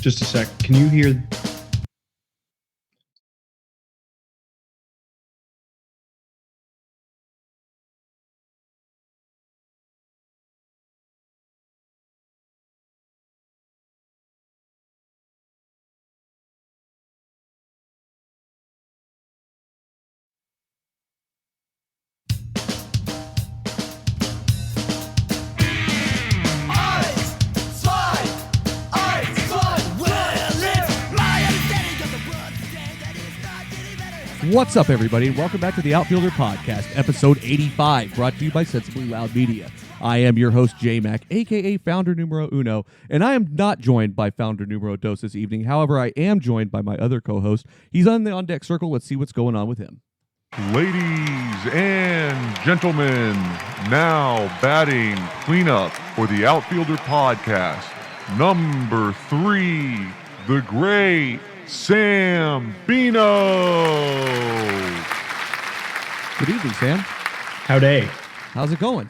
Just a sec. Can you hear? What's up, everybody? Welcome back to the Outfielder Podcast, episode 85, brought to you by Sensibly Loud Media. I am your host, J-Mac, a.k.a. Founder Numero Uno, and I am not joined by Founder Numero Dos this evening. However, I am joined by my other co-host. He's on the on-deck circle. Let's see what's going on with him. Ladies and gentlemen, now batting cleanup for the Outfielder Podcast, number 3, the Great Sambino. Good evening, Sam. Howdy. How's it going?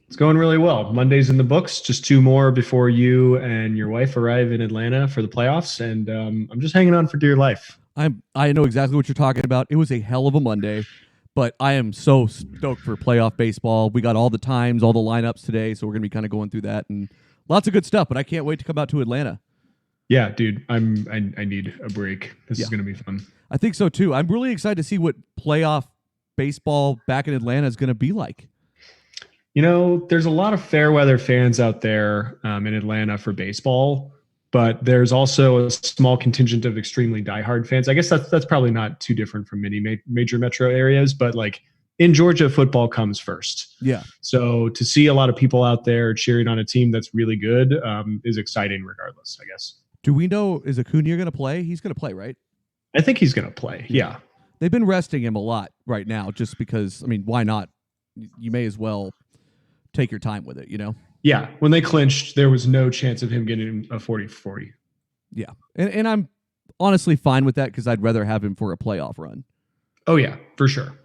It's going really well. Monday's in the books. Just 2 more before you and your wife arrive in Atlanta for the playoffs, and I'm just hanging on for dear life. I know exactly what you're talking about. It was a hell of a Monday, but I am so stoked for playoff baseball. We got all the times, all the lineups today, so we're going to be kind of going through that, and lots of good stuff, but I can't wait to come out to Atlanta. Yeah, dude, I need a break. This is going to be fun. I think so, too. I'm really excited to see what playoff baseball back in Atlanta is going to be like. You know, there's a lot of fair weather fans out there in Atlanta for baseball, but there's also a small contingent of extremely diehard fans. I guess that's probably not too different from many major metro areas, but like in Georgia, football comes first. Yeah. So to see a lot of people out there cheering on a team that's really good is exciting regardless, I guess. Do we know, is Acuna going to play? He's going to play, right? I think he's going to play, yeah. They've been resting him a lot right now just because, I mean, why not? You may as well take your time with it, you know? Yeah, when they clinched, there was no chance of him getting a 40-40. Yeah, and I'm honestly fine with that because I'd rather have him for a playoff run. Oh, yeah, for sure.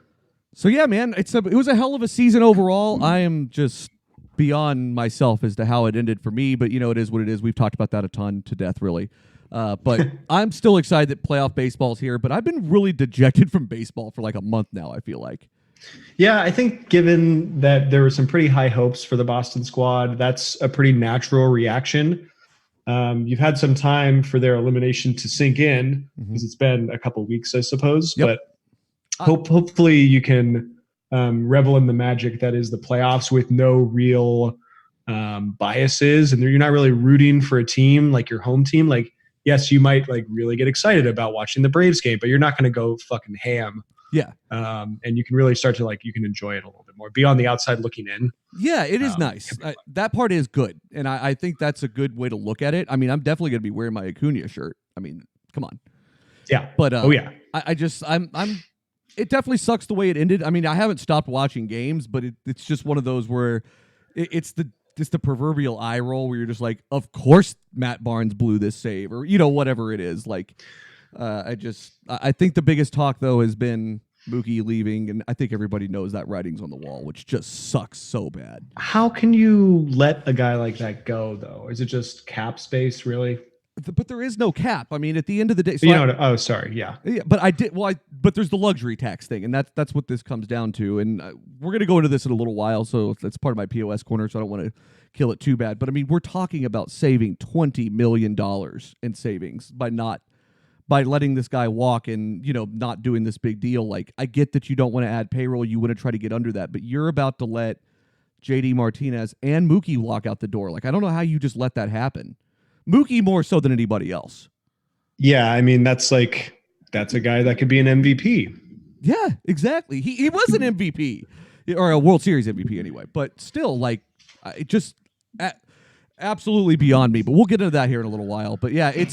So, yeah, man, it was a hell of a season overall. I am just beyond myself as to how it ended for me, but, you know, it is what it is. We've talked about that a ton to death, really. But I'm still excited that playoff baseball's here, but I've been really dejected from baseball for like a month now, I feel like. Yeah, I think given that there were some pretty high hopes for the Boston squad, that's a pretty natural reaction. You've had some time for their elimination to sink in because it's been a couple weeks, I suppose. Yep. But hopefully you can revel in the magic that is the playoffs with no real biases, and you're not really rooting for a team like your home team. Like, yes, you might like really get excited about watching the Braves game, but you're not going to go fucking ham. Yeah. And you can really start to you can enjoy it a little bit more. Be on the outside looking in. Yeah, it is nice. That part is good. And I think that's a good way to look at it. I mean, I'm definitely going to be wearing my Acuna shirt. I mean, come on. Yeah. But yeah. It definitely sucks the way it ended. I mean, I haven't stopped watching games, but it's just one of those where it's the proverbial eye roll where you're just like, of course Matt Barnes blew this save, or, you know, whatever it is. Like, I think the biggest talk, though, has been Mookie leaving, and I think everybody knows that writing's on the wall, which just sucks so bad. How can you let a guy like that go, though? Is it just cap space, really? But there is no cap. I mean, at the end of the day, so sorry, yeah. But there's the luxury tax thing, and that's what this comes down to. And we're gonna go into this in a little while, so that's part of my POS corner. So I don't want to kill it too bad. But I mean, we're talking about saving $20 million in savings by letting this guy walk and, you know, not doing this big deal. Like, I get that you don't want to add payroll, you want to try to get under that, but you're about to let JD Martinez and Mookie walk out the door. Like, I don't know how you just let that happen. Mookie more so than anybody else. Yeah, I mean, that's a guy that could be an MVP. Yeah, exactly. He was an MVP, or a World Series MVP anyway, but still, like, it just absolutely beyond me. But we'll get into that here in a little while. But yeah, it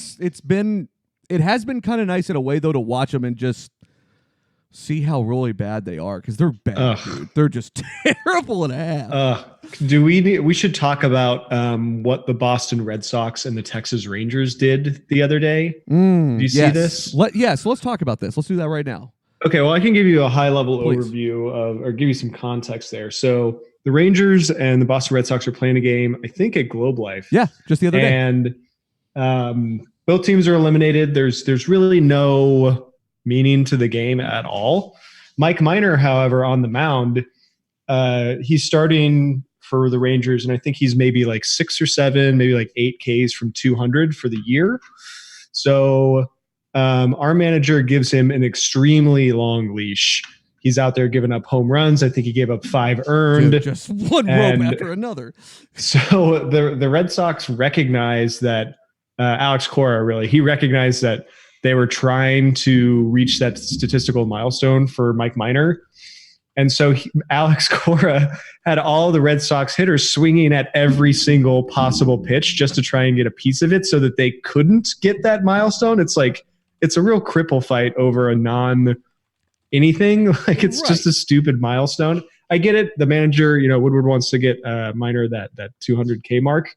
has been kind of nice in a way, though, to watch them and just see how really bad they are, because they're bad, dude. They're just terrible and a half. We should talk about what the Boston Red Sox and the Texas Rangers did the other day. Do you see this? So let's talk about this. Let's do that right now. Okay, well, I can give you a high-level overview or give you some context there. So the Rangers and the Boston Red Sox are playing a game, I think, at Globe Life. Yeah, just the other day. And Both teams are eliminated. There's really no meaning to the game at all. Mike Minor, however, on the mound, he's starting for the Rangers, and I think he's maybe like 6 or 7, maybe like 8 Ks from 200 for the year. So our manager gives him an extremely long leash. He's out there giving up home runs. I think he gave up 5 earned. Dude, just one rope after another. So the Red Sox recognized that Alex Cora, really, he recognized that they were trying to reach that statistical milestone for Mike Minor. And so Alex Cora had all the Red Sox hitters swinging at every single possible pitch just to try and get a piece of it so that they couldn't get that milestone. It's like, it's a real cripple fight over a non-anything. Like, it's just a stupid milestone. I get it. The manager, Woodward wants to get Minor that 200K mark.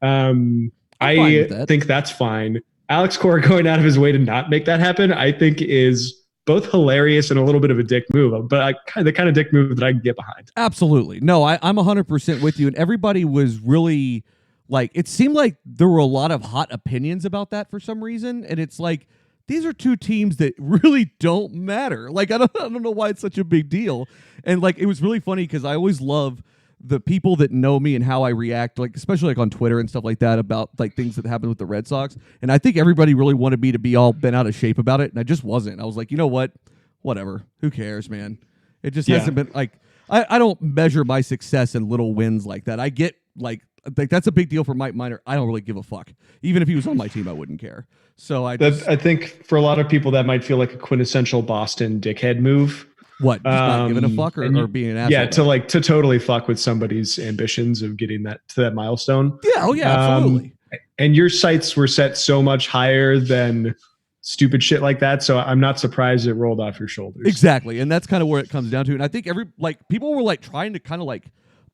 I think that's fine. Alex Cora going out of his way to not make that happen, I think is both hilarious and a little bit of a dick move, but the kind of dick move that I can get behind. Absolutely. No, I'm 100% with you. And everybody was really like, it seemed like there were a lot of hot opinions about that for some reason. And it's like, these are two teams that really don't matter. Like, I don't know why it's such a big deal. And like, it was really funny because I always love the people that know me and how I react, like especially like on Twitter and stuff like that about like things that happen with the Red Sox. And I think everybody really wanted me to be all bent out of shape about it. And I just wasn't. I was like, you know what? Whatever. Who cares, man? It just hasn't been like, I don't measure my success in little wins like that. I get like that's a big deal for Mike Minor. I don't really give a fuck. Even if he was on my team, I wouldn't care. So I think for a lot of people that might feel like a quintessential Boston dickhead move. What? Just not giving a fuck or being an asshole? Yeah, to totally fuck with somebody's ambitions of getting to that milestone. Yeah, oh yeah, absolutely. And your sights were set so much higher than stupid shit like that, so I'm not surprised it rolled off your shoulders. Exactly, and that's kind of where it comes down to. And I think people were like trying to kind of like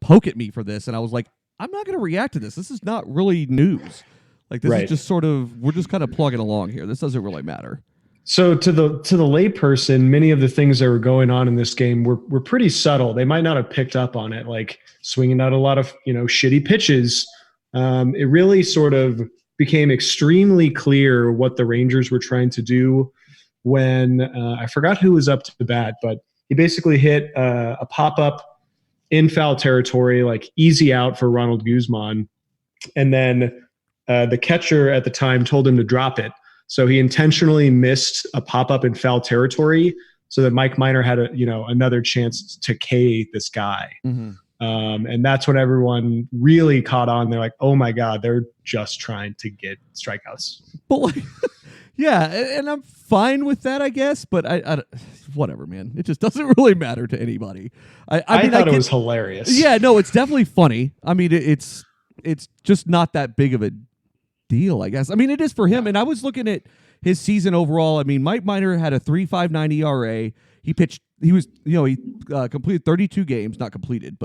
poke at me for this, and I was like, I'm not going to react to this. This is not really news. Like this is just sort of, we're just kind of plugging along here. This doesn't really matter. So to the layperson, many of the things that were going on in this game were pretty subtle. They might not have picked up on it, like swinging out a lot of shitty pitches. It really sort of became extremely clear what the Rangers were trying to do when I forgot who was up to bat, but he basically hit a pop up in foul territory, like easy out for Ronald Guzman, and then the catcher at the time told him to drop it. So he intentionally missed a pop-up in foul territory so that Mike Minor had another chance to K this guy. Mm-hmm. And that's when everyone really caught on. They're like, oh my God, they're just trying to get strikeouts. But like, yeah, and I'm fine with that, I guess, but I whatever, man. It just doesn't really matter to anybody. I mean, thought it was hilarious. Yeah, no, it's definitely funny. I mean, it's just not that big of a deal, I guess. I mean, it is for him. And I was looking at his season overall. I mean, Mike Minor had a 3.59 ERA. He pitched. He completed 32 games, not completed,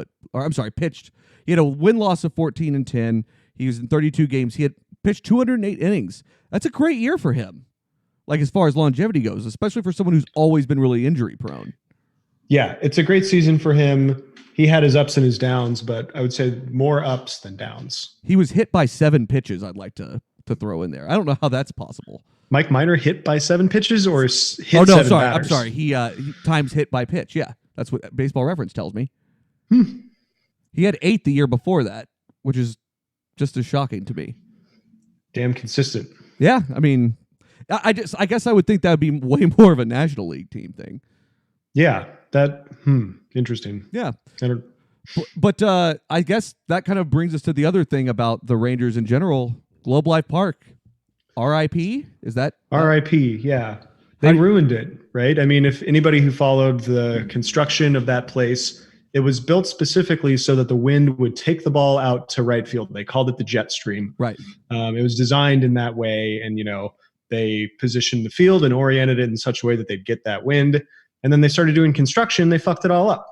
pitched. He had a win-loss of 14-10. He was in 32 games. He had pitched 208 innings. That's a great year for him. Like as far as longevity goes, especially for someone who's always been really injury prone. Yeah, it's a great season for him. He had his ups and his downs, but I would say more ups than downs. He was hit by 7 pitches, I'd like to throw in there. I don't know how that's possible. Mike Minor hit by 7 pitches or hit 7 batters? I'm sorry. He times hit by pitch. Yeah, that's what Baseball Reference tells me. He had 8 the year before that, which is just as shocking to me. Damn consistent. Yeah, I mean, I guess I would think that would be way more of a National League team thing. Yeah, that interesting. Yeah. But I guess that kind of brings us to the other thing about the Rangers in general. Globe Life Park, RIP? Is that? RIP, yeah. They ruined it, right? I mean, if anybody who followed the construction of that place, it was built specifically so that the wind would take the ball out to right field. They called it the jet stream. Right. It was designed in that way, and they positioned the field and oriented it in such a way that they'd get that wind. And then they started doing construction. They fucked it all up.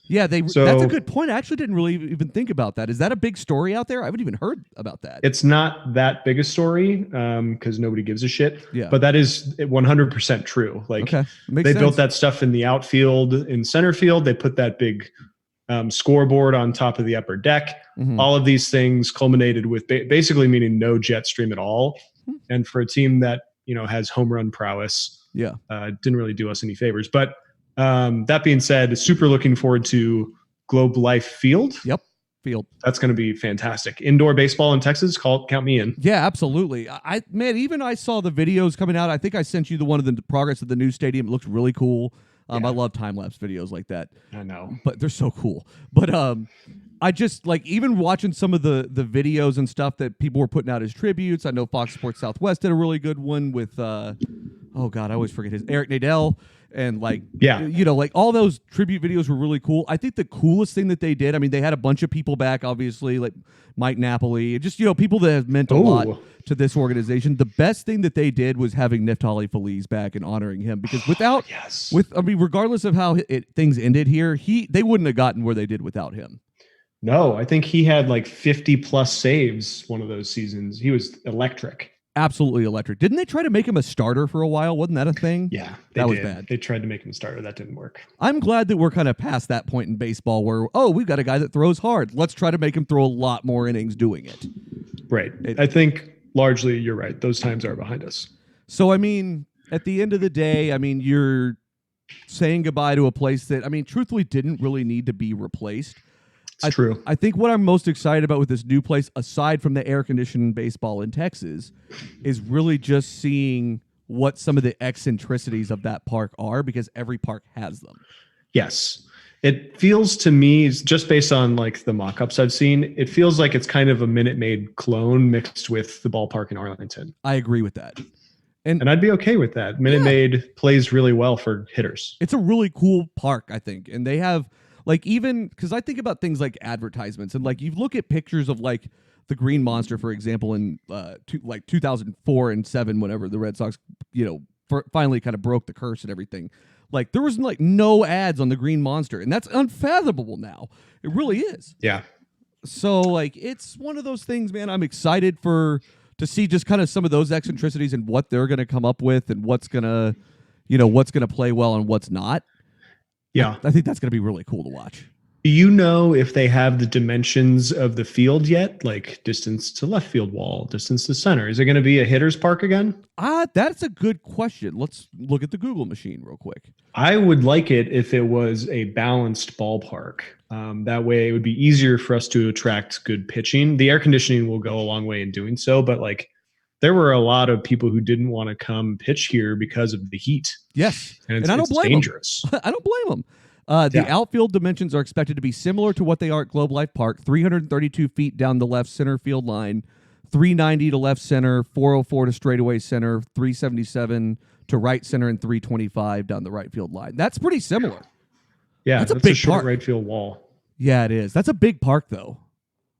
Yeah, that's a good point. I actually didn't really even think about that. Is that a big story out there? I haven't even heard about that. It's not that big a story because nobody gives a shit. Yeah. But that is 100% true. Like they built that stuff in the outfield, in center field. They put that big scoreboard on top of the upper deck. Mm-hmm. All of these things culminated with basically meaning no jet stream at all. and for a team that has home run prowess, didn't really do us any favors. But that being said, super looking forward to Globe Life Field. Yep. Field. That's going to be fantastic. Indoor baseball in Texas. Count me in. Yeah, absolutely. I saw the videos coming out. I think I sent you the one of the progress of the new stadium. It looks really cool. I love time-lapse videos like that. I know. But they're so cool. But I just even watching some of the videos and stuff that people were putting out as tributes. I know Fox Sports Southwest did a really good one with I always forget Eric Nadel. And all those tribute videos were really cool. I think the coolest thing that they did, they had a bunch of people back, obviously, like Mike Napoli, just, people that have meant a lot to this organization. The best thing that they did was having Neftali Feliz back and honoring him, because regardless of how things ended here, they wouldn't have gotten where they did without him. No, I think he had like 50 plus saves one of those seasons. He was electric. Absolutely electric. Didn't they try to make him a starter for a while? Wasn't that a thing? Yeah, that was bad. They tried to make him a starter. That didn't work. I'm glad that we're kind of past that point in baseball where, we've got a guy that throws hard. Let's try to make him throw a lot more innings doing it. Right. I think largely you're right. Those times are behind us. So, at the end of the day, you're saying goodbye to a place that, truthfully didn't really need to be replaced. It's true. I think what I'm most excited about with this new place, aside from the air-conditioned baseball in Texas, is really just seeing what some of the eccentricities of that park are, because every park has them. Yes. It feels to me, just based on the mock-ups I've seen, it feels like it's kind of a Minute Maid clone mixed with the ballpark in Arlington. I agree with that. And I'd be okay with that. Minute Maid plays really well for hitters. It's a really cool park, I think. And they have... even because I think about things like advertisements, and you look at pictures of the Green Monster, for example, in 2004 and 7, whenever the Red Sox, finally kind of broke the curse and everything. There was no ads on the Green Monster, and that's unfathomable now. It really is. Yeah. So it's one of those things, man. I'm excited to see just kind of some of those eccentricities and what they're going to come up with, and what's gonna play well and what's not. Yeah. I think that's going to be really cool to watch. Do you know if they have the dimensions of the field yet? Like distance to left field wall, distance to center? Is it going to be a hitter's park again? That's a good question. Let's look at the Google machine real quick. I would like it if it was a balanced ballpark. That way it would be easier for us to attract good pitching. The air conditioning will go a long way in doing so, but there were a lot of people who didn't want to come pitch here because of the heat. Yes. And I don't blame dangerous. them. I don't blame them. The outfield dimensions are expected to be similar to what they are at Globe Life Park: 332 feet down the left center field line, 390 to left center, 404 to straightaway center, 377 to right center, and 325 down the right field line. That's pretty similar. Yeah, that's a big short park. Right field wall. Yeah, it is. That's a big park, though.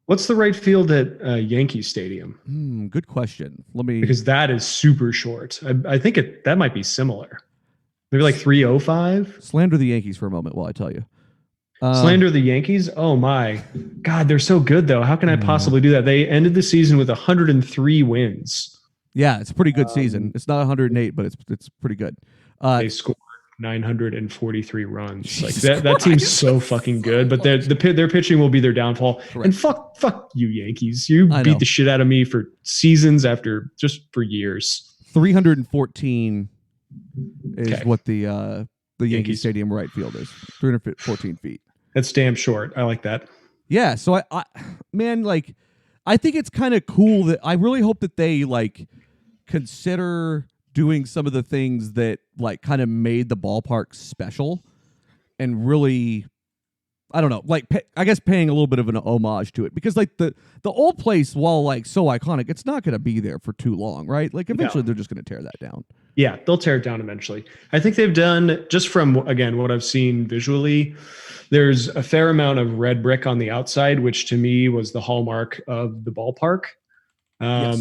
What's the right field at Yankee Stadium? Good question. Because that is super short. I think that might be similar. Maybe 305. Slander the Yankees for a moment while I tell you. Slander the Yankees? Oh my God, they're so good though. How can I possibly do that? They ended the season with 103 wins. Yeah, it's a pretty good season. It's not 108, but it's pretty good. They scored 943 runs. That team's so fucking good, but their pitching will be their downfall. Correct. And fuck you Yankees. You beat the shit out of me for seasons for years. 314 is what the Yankee Stadium right field is. 314 feet. That's damn short. I like that. Yeah, so I think it's kind of cool that I really hope that they consider doing some of the things that kind of made the ballpark special, and really, I don't know, I guess paying a little bit of an homage to it, because the old place, while so iconic, it's not going to be there for too long, right? Eventually they're just going to tear that down. Yeah, they'll tear it down eventually. I think they've done, just from, again, what I've seen visually, there's a fair amount of red brick on the outside, which to me was the hallmark of the ballpark. Yes.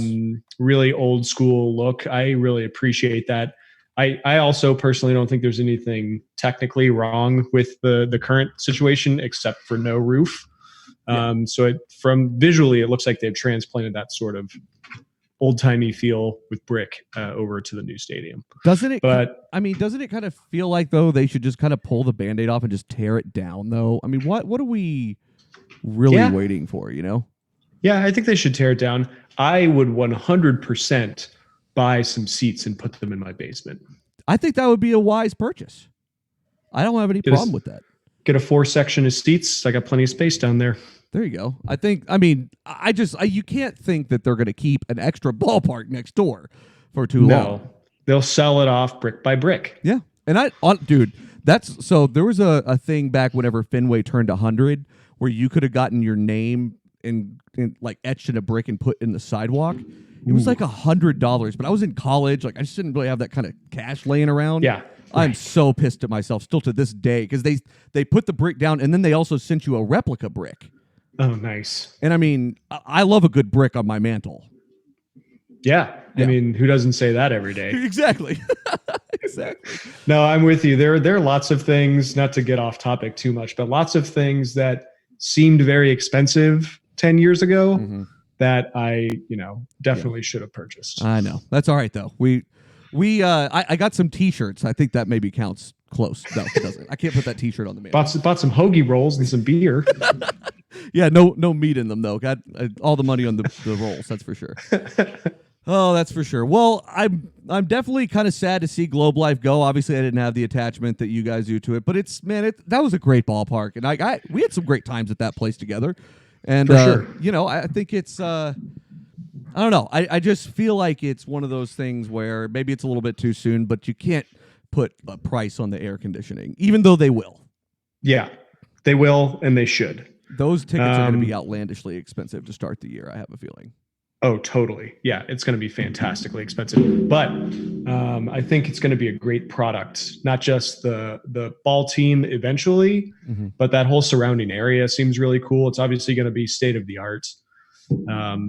Really old school look. I really appreciate that. I also personally don't think there's anything technically wrong with the current situation except for no roof. So from visually, it looks like they've transplanted that sort of old-timey feel with brick over to the new stadium. Doesn't it kind of feel like, though, they should just kind of pull the Band-Aid off and just tear it down, though? I mean, what are we really waiting for, Yeah, I think they should tear it down. I would 100% buy some seats and put them in my basement. I think that would be a wise purchase. I don't have any problem with that. Get a 4-section of seats. I got plenty of space down there. There you go. You can't think that they're going to keep an extra ballpark next door for too long. No, they'll sell it off brick by brick. Yeah. And there was a thing back whenever Fenway turned 100 where you could have gotten your name in like etched in a brick and put in the sidewalk. It was like $100, but I was in college. Like I just didn't really have that kind of cash laying around. Yeah. I'm so pissed at myself still to this day because they put the brick down and then they also sent you a replica brick. Oh, nice. And I mean, I love a good brick on my mantle. Yeah. I mean, who doesn't say that every day? Exactly. Exactly. No, I'm with you. There are lots of things, not to get off topic too much, but lots of things that seemed very expensive 10 years ago that I, definitely should have purchased. I know. That's all right though. I got some t-shirts. I think that maybe counts close. No, it doesn't. I can't put that t-shirt on the mantle. Bought some hoagie rolls and some beer. Yeah, no meat in them though. Got all the money on the rolls. That's for sure. Oh, that's for sure. Well, I'm definitely kind of sad to see Globe Life go. Obviously, I didn't have the attachment that you guys do to it, but that was a great ballpark, and we had some great times at that place together. And for sure. I think it's I don't know. I just feel like it's one of those things where maybe it's a little bit too soon, but you can't put a price on the air conditioning, even though they will. Yeah, they will, and they should. Those tickets are going to be outlandishly expensive to start the year, I have a feeling. Oh, totally. Yeah, it's going to be fantastically expensive. But I think it's going to be a great product, not just the ball team eventually, but that whole surrounding area seems really cool. It's obviously going to be state of the art.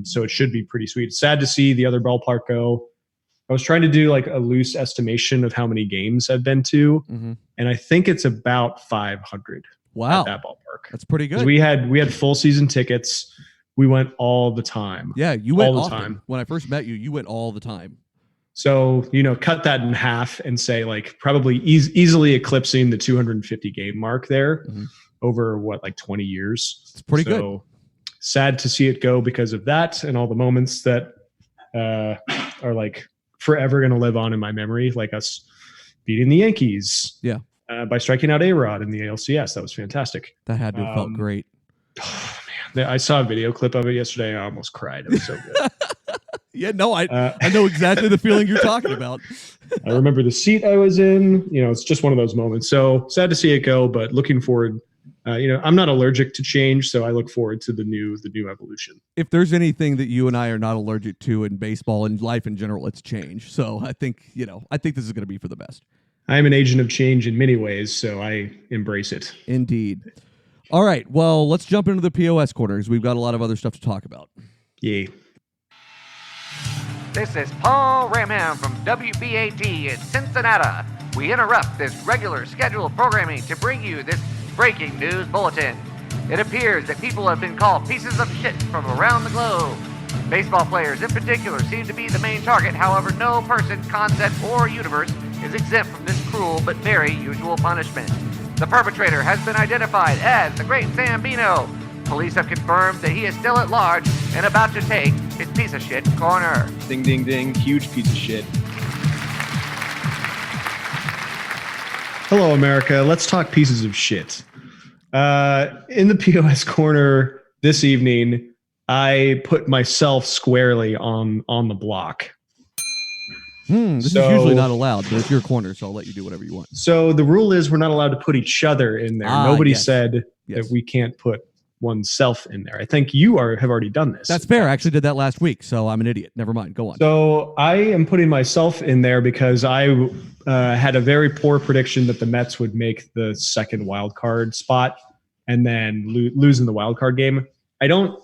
So it should be pretty sweet. Sad to see the other ballpark go. I was trying to do like a loose estimation of how many games I've been to, and I think it's about 500. Wow, at that ballpark. That's pretty good. We had full season tickets. We went all the time. Yeah, you went all often. the time. When I first met you, you went all the time. So, cut that in half and say like probably easily eclipsing the 250 game mark there over 20 years. It's pretty good. Sad to see it go because of that and all the moments that are like forever going to live on in my memory, like us beating the Yankees. Yeah. By striking out A-Rod in the ALCS. That was fantastic. That had to have felt great. Oh, man. I saw a video clip of it yesterday. I almost cried. It was so good. Yeah, no, I know exactly the feeling you're talking about. I remember the seat I was in. It's just one of those moments. So sad to see it go, but looking forward. I'm not allergic to change, so I look forward to the new evolution. If there's anything that you and I are not allergic to in baseball and life in general, it's change. So I think this is going to be for the best. I am an agent of change in many ways, so I embrace it. Indeed. All right. Well, let's jump into the POS corners. We've got a lot of other stuff to talk about. Yay. This is Paul Ramham from WBAT in Cincinnati. We interrupt this regular scheduled programming to bring you this breaking news bulletin. It appears that people have been called pieces of shit from around the globe. Baseball players in particular seem to be the main target. However, no person, concept, or universe is exempt from this cruel but very usual punishment. The perpetrator has been identified as the Great Sambino. Police have confirmed that he is still at large and about to take his piece of shit corner. Ding, ding, ding. Huge piece of shit. Hello, America. Let's talk pieces of shit. In the POS corner this evening, I put myself squarely on the block. This is usually not allowed, but it's your corner, so I'll let you do whatever you want. So the rule is we're not allowed to put each other in there. Nobody said Yes. that we can't put oneself in there. I think you have already done this. That's fair. I actually did that last week, so I'm an idiot. Never mind. Go on. So I am putting myself in there because I had a very poor prediction that the Mets would make the second wild card spot and then lose in the wild card game. I don't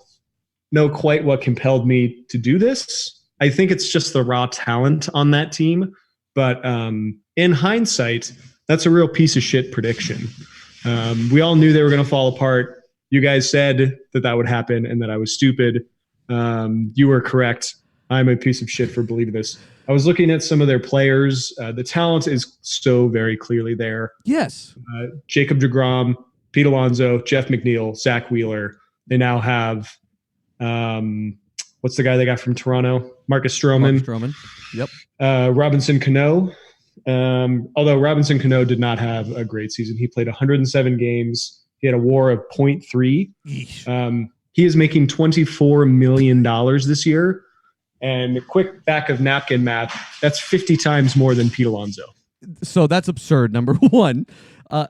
know quite what compelled me to do this. I think it's just the raw talent on that team. But in hindsight, that's a real piece of shit prediction. We all knew they were going to fall apart. You guys said that would happen and that I was stupid. You were correct. I'm a piece of shit for believing this. I was looking at some of their players. The talent is so very clearly there. Yes. Jacob deGrom, Pete Alonso, Jeff McNeil, Zach Wheeler. They now have what's the guy they got from Toronto? Marcus Stroman. Yep. Robinson Cano. Although Robinson Cano did not have a great season. He played 107 games. He had a WAR of 0.3. He is making $24 million this year. And quick back of napkin math, that's 50 times more than Pete Alonso. So that's absurd, number one. I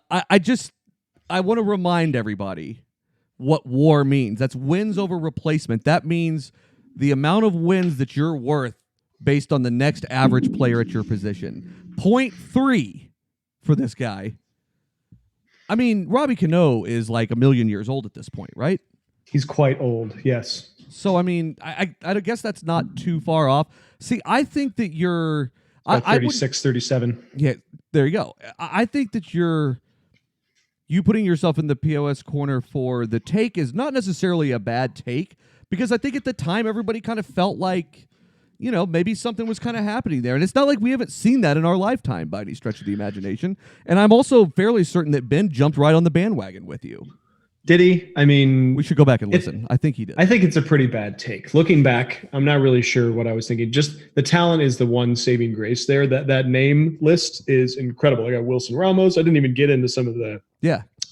want to remind everybody what WAR means. That's wins over replacement. That means the amount of wins that you're worth based on the next average player at your position. 0.3 for this guy. I mean, Robbie Cano is like a million years old at this point, right? He's quite old, yes. So, I mean, I guess that's not too far off. See, I think that you're... 36, 37. Yeah, there you go. I think that you putting yourself in the POS corner for the take is not necessarily a bad take, because I think at the time everybody kind of felt like, you know, maybe something was kind of happening there. And it's not like we haven't seen that in our lifetime by any stretch of the imagination. And I'm also fairly certain that Ben jumped right on the bandwagon with you. Did he? I mean... We should go back and listen. I think he did. I think it's a pretty bad take. Looking back, I'm not really sure what I was thinking. Just the talent is the one saving grace there. That name list is incredible. I got Wilson Ramos. I didn't even get into some of the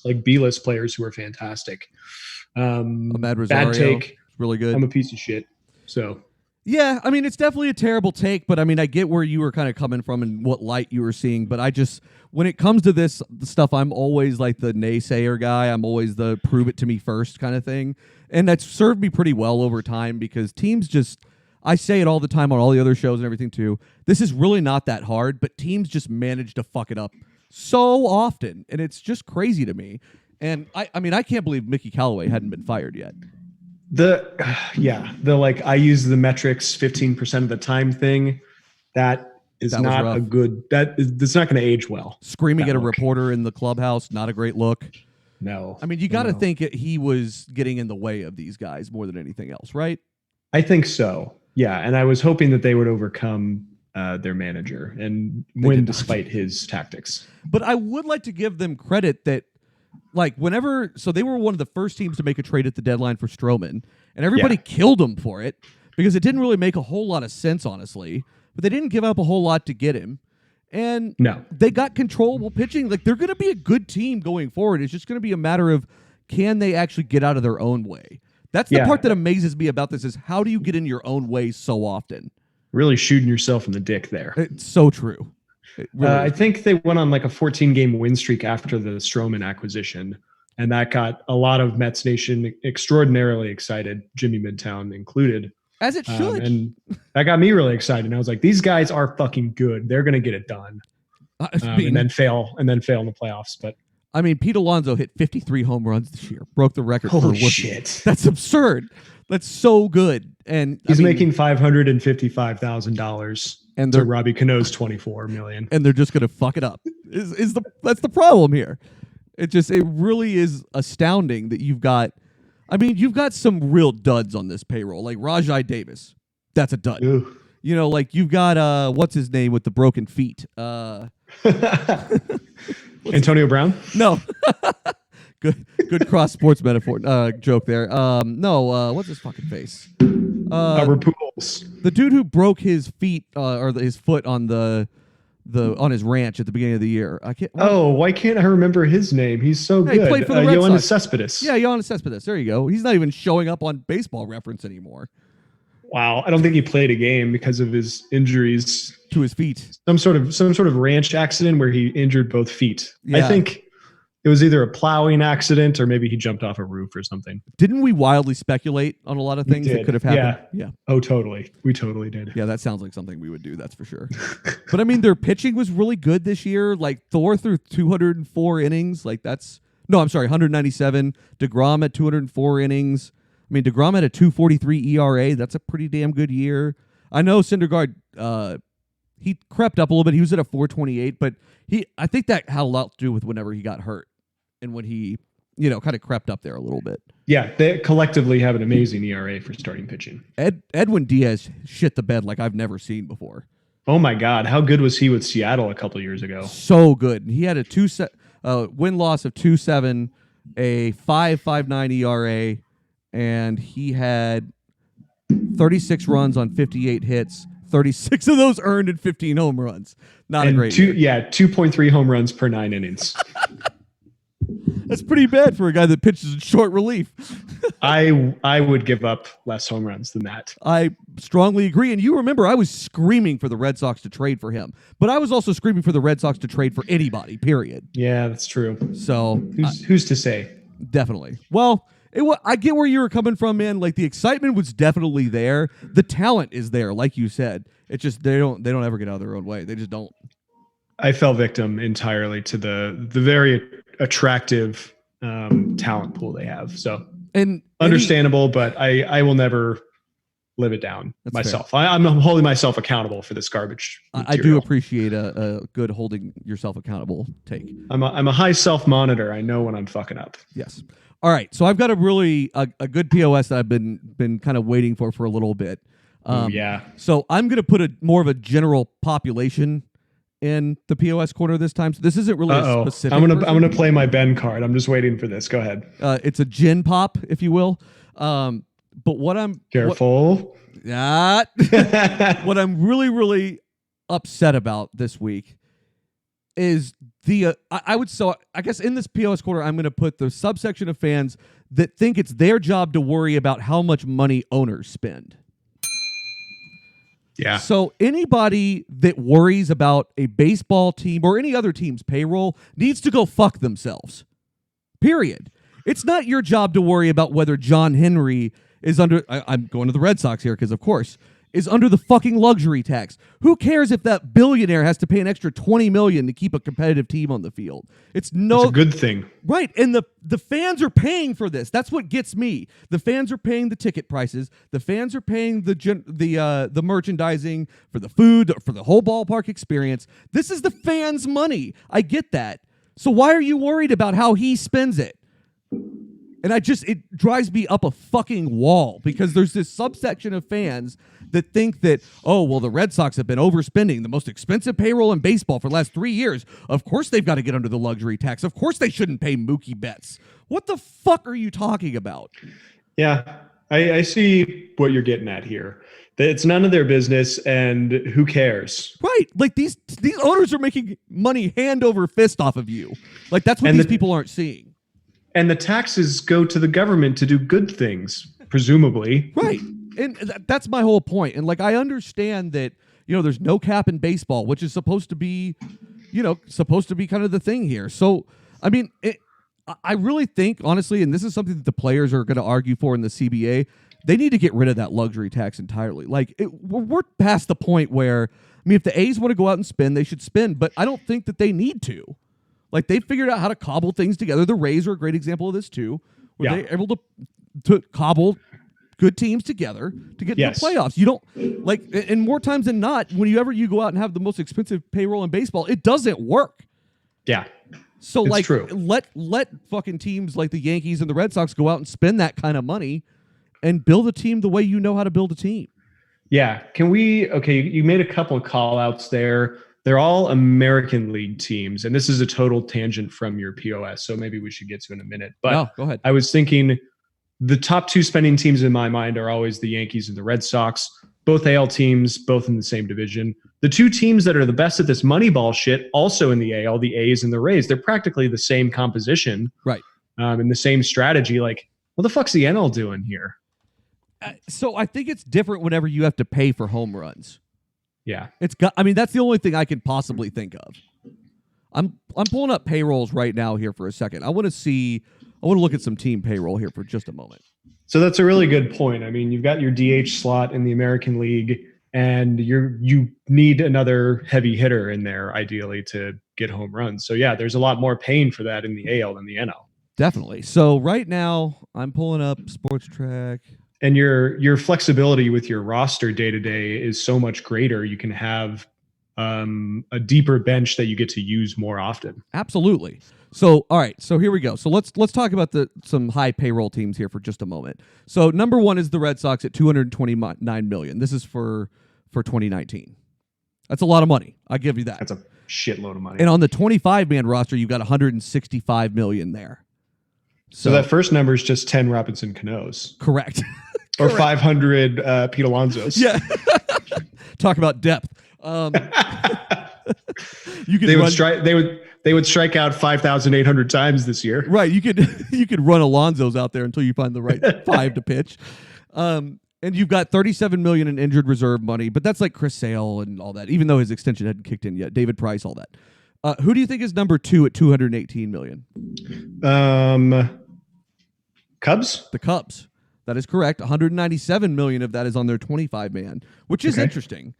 like B-list players who are fantastic. Ahmed Rosario, bad take. Really good. I'm a piece of shit. So... Yeah, I mean, it's definitely a terrible take, but I mean, I get where you were kind of coming from and what light you were seeing, but I just, when it comes to this stuff, I'm always like the naysayer guy. I'm always the prove it to me first kind of thing. And that's served me pretty well over time, because teams just, I say it all the time on all the other shows and everything too, this is really not that hard, but teams just manage to fuck it up so often, and it's just crazy to me. And I mean, I can't believe Mickey Callaway hadn't been fired yet. The like I use the metrics 15% of the time thing. That is not a good. That's not going to age well. Screaming at a reporter in the clubhouse, not a great look. No. I mean, you got to think he was getting in the way of these guys more than anything else, right? I think so. Yeah, and I was hoping that they would overcome their manager and win despite his tactics. But I would like to give them credit that, like, so they were one of the first teams to make a trade at the deadline for Stroman, and everybody killed them for it because it didn't really make a whole lot of sense, honestly. But they didn't give up a whole lot to get him. And they got controllable pitching. Like, they're going to be a good team going forward. It's just going to be a matter of, can they actually get out of their own way? That's the part that amazes me about this, is how do you get in your own way so often? Really shooting yourself in the dick there. It's so true. Really I think they went on like a 14-game win streak after the Stroman acquisition, and that got a lot of Mets Nation extraordinarily excited, Jimmy Midtown included. As it should. And that got me really excited. And I was like, these guys are fucking good. They're going to get it done. And then fail in the playoffs. But I mean, Pete Alonso hit 53 home runs this year, broke the record. Holy shit. That's absurd. That's so good. And he's making $555,000. And Robbie Cano's $24 million. And they're just going to fuck it up. That's the problem here. It really is astounding that you've got some real duds on this payroll, like Rajai Davis. That's a dud. Ooh. You know, like you've got what's his name with the broken feet? Antonio Brown? No. Good cross sports metaphor joke there. What's his fucking face? Albert Pujols. The dude who broke his feet or his foot on on his ranch at the beginning of the year. Why can't I remember his name? He's so good. He played for the Red Yoenis Sox. Cespedes. Yeah, Yoenis Cespedes. There you go. He's not even showing up on Baseball Reference anymore. Wow, I don't think he played a game because of his injuries to his feet. Some sort of ranch accident where he injured both feet. Yeah. I think it was either a plowing accident or maybe he jumped off a roof or something. Didn't we wildly speculate on a lot of things that could have happened? Yeah. Oh, totally. We totally did. Yeah, that sounds like something we would do. That's for sure. But I mean, their pitching was really good this year. Like Thor threw 204 innings. 197. DeGrom at 204 innings. I mean, DeGrom had a 2.43 ERA. That's a pretty damn good year. I know Syndergaard, he crept up a little bit. He was at a 4.28, but I think that had a lot to do with whenever he got hurt and when he, kind of crept up there a little bit. Yeah, they collectively have an amazing ERA for starting pitching. Edwin Diaz shit the bed like I've never seen before. Oh my God, how good was he with Seattle a couple of years ago? So good. He had a win-loss of 2.7, a 5.59 ERA. And he had 36 runs on 58 hits, 36 of those earned and 15 home runs. Not a great year. 2.3 home runs per 9 innings. That's pretty bad for a guy that pitches in short relief. I would give up less home runs than that. I strongly agree. And you remember I was screaming for the Red Sox to trade for him, but I was also screaming for the Red Sox to trade for anybody, period. Yeah, that's true. So who's to say? Definitely. Well, I get where you were coming from, man. Like, the excitement was definitely there. The talent is there, like you said. It's just they don't ever get out of their own way. They just don't. I fell victim entirely to the very attractive talent pool they have. So understandable, but I will never live it down myself. I'm holding myself accountable for this garbage material. I do appreciate a good holding yourself accountable take. I'm a high self monitor. I know when I'm fucking up. Yes. All right. So I've got a good POS that I've been kind of waiting for a little bit. Yeah. So I'm going to put more of a general population in the POS corner this time. So this isn't really a specific. I'm gonna play my Ben card. I'm just waiting for this. Go ahead. It's a gin pop, if you will. But what I'm careful. What I'm really upset about this week is I guess in this POS corner I'm going to put the subsection of fans that think it's their job to worry about how much money owners spend. Yeah. So anybody that worries about a baseball team or any other team's payroll needs to go fuck themselves. Period. It's not your job to worry about whether John Henry is under, I'm going to the Red Sox here because of course, is under the fucking luxury tax. Who cares if that billionaire has to pay an extra $20 million to keep a competitive team on the field? It's a good thing. Right. And the fans are paying for this. That's what gets me. The fans are paying the ticket prices. The fans are paying the merchandising, for the food, for the whole ballpark experience. This is the fans' money. I get that. So why are you worried about how he spends it? And it drives me up a fucking wall because there's this subsection of fans that think that, oh, well, the Red Sox have been overspending the most expensive payroll in baseball for the last 3 years. Of course they've got to get under the luxury tax. Of course they shouldn't pay Mookie Betts. What the fuck are you talking about? Yeah, I see what you're getting at here. It's none of their business, and who cares? Right. Like, these owners are making money hand over fist off of you. Like, that's what these people aren't seeing. And the taxes go to the government to do good things, presumably. Right. And that's my whole point. And like, I understand that, there's no cap in baseball, which is supposed to be kind of the thing here. So, I mean, I really think, honestly, and this is something that the players are going to argue for in the CBA, they need to get rid of that luxury tax entirely. Like, we're past the point where, I mean, if the A's want to go out and spend, they should spend, but I don't think that they need to. Like, they figured out how to cobble things together. The Rays are a great example of this too, where they're able to cobble good teams together to get to the playoffs. You don't like, and more times than not, whenever you go out and have the most expensive payroll in baseball, it doesn't work. Yeah. So it's true. let fucking teams like the Yankees and the Red Sox go out and spend that kind of money and build a team the way you know how to build a team. Yeah. You made a couple of call outs there. They're all American League teams, and this is a total tangent from your POS, so maybe we should get to it in a minute. But go ahead. I was thinking the top two spending teams in my mind are always the Yankees and the Red Sox, both AL teams, both in the same division. The two teams that are the best at this Moneyball shit, also in the AL, the A's and the Rays, they're practically the same composition, right? And the same strategy. Like, what the fuck's the NL doing here? So I think it's different whenever you have to pay for home runs. Yeah. That's the only thing I can possibly think of. I'm pulling up payrolls right now here for a second. I want to look at some team payroll here for just a moment. So that's a really good point. I mean, you've got your DH slot in the American League, and you need another heavy hitter in there ideally to get home runs. So yeah, there's a lot more paying for that in the AL than the NL. Definitely. So right now I'm pulling up Sports Track. And your flexibility with your roster day to day is so much greater. You can have a deeper bench that you get to use more often. Absolutely. So, all right. So here we go. So let's talk about some high payroll teams here for just a moment. So number one is the Red Sox at $229 million. This is for 2019. That's a lot of money. I give you that. That's a shitload of money. And on the 25-man roster, you've got $165 million there. So that first number is just 10 Robinson Canoes. Correct. or 500 Pete Alonso's. Yeah. Talk about depth. You could they would strike out 5,800 times this year. Right. You could run Alonso's out there until you find the right 5 to pitch. And you've got $37 million in injured reserve money, but that's like Chris Sale and all that, even though his extension hadn't kicked in yet. David Price, all that. Who do you think is number 2 at $218 million? Cubs? The Cubs. That is correct. $197 million of that is on their 25-man, which is interesting.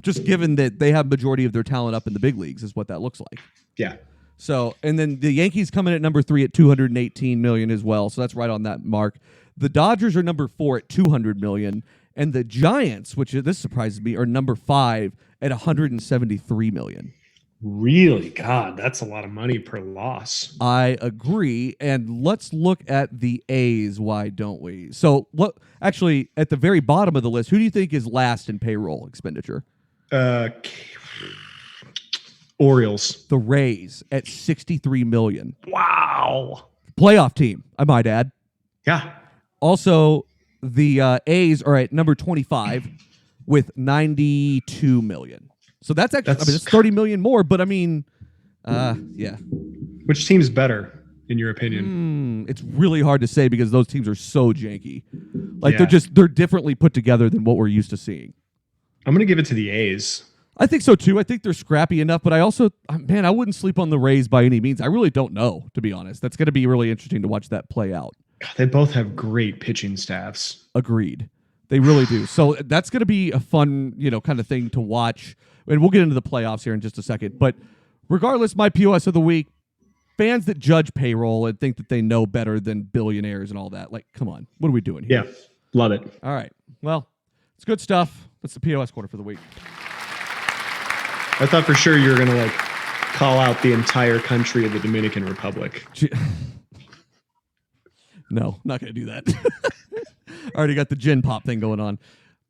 Just given that they have majority of their talent up in the big leagues is what that looks like. Yeah. So, and then the Yankees come in at number 3 at $218 million as well. So that's right on that mark. The Dodgers are number 4 at $200 million. And the Giants, which this surprises me, are number 5 at $173 million. Really? God, that's a lot of money per loss. I agree. And let's look at the A's. Why don't we? So what actually at the very bottom of the list, who do you think is last in payroll expenditure? Orioles. The Rays at $63 million. Wow. Playoff team, I might add. Yeah. Also, the A's are at number 25 with $92 million. So that's actually, that's $30 million more, but yeah. Which team's better, in your opinion? It's really hard to say because those teams are so janky. Like they're differently put together than what we're used to seeing. I'm going to give it to the A's. I think so too. I think they're scrappy enough, but I also, I wouldn't sleep on the Rays by any means. I really don't know, to be honest. That's going to be really interesting to watch that play out. God, they both have great pitching staffs. Agreed. They really do. So that's going to be a fun, kind of thing to watch. And we'll get into the playoffs here in just a second. But regardless, my POS of the week, fans that judge payroll and think that they know better than billionaires and all that. Like, come on. What are we doing here? Yeah, love it. All right. Well, it's good stuff. That's the POS quarter for the week. I thought for sure you were going to call out the entire country of the Dominican Republic. No, not going to do that. I already got the gin pop thing going on.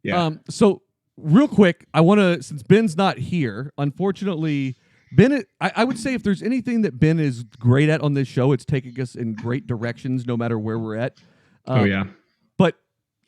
Yeah. So real quick, I want to, since Ben's not here, unfortunately, Ben, I would say if there's anything that Ben is great at on this show, it's taking us in great directions no matter where we're at. Yeah. But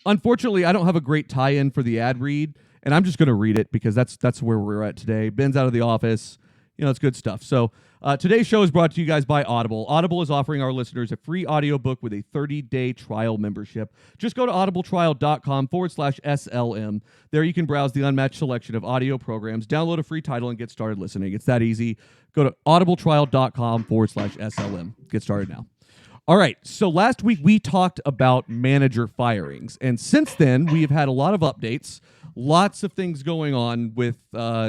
unfortunately, I don't have a great tie-in for the ad read, and I'm just going to read it because that's where we're at today. Ben's out of the office. It's good stuff. So today's show is brought to you guys by Audible. Audible is offering our listeners a free audiobook with a 30-day trial membership. Just go to audibletrial.com/SLM. There you can browse the unmatched selection of audio programs, download a free title, and get started listening. It's that easy. Go to audibletrial.com/SLM. Get started now. All right, so last week we talked about manager firings, and since then we have had a lot of updates, lots of things going on with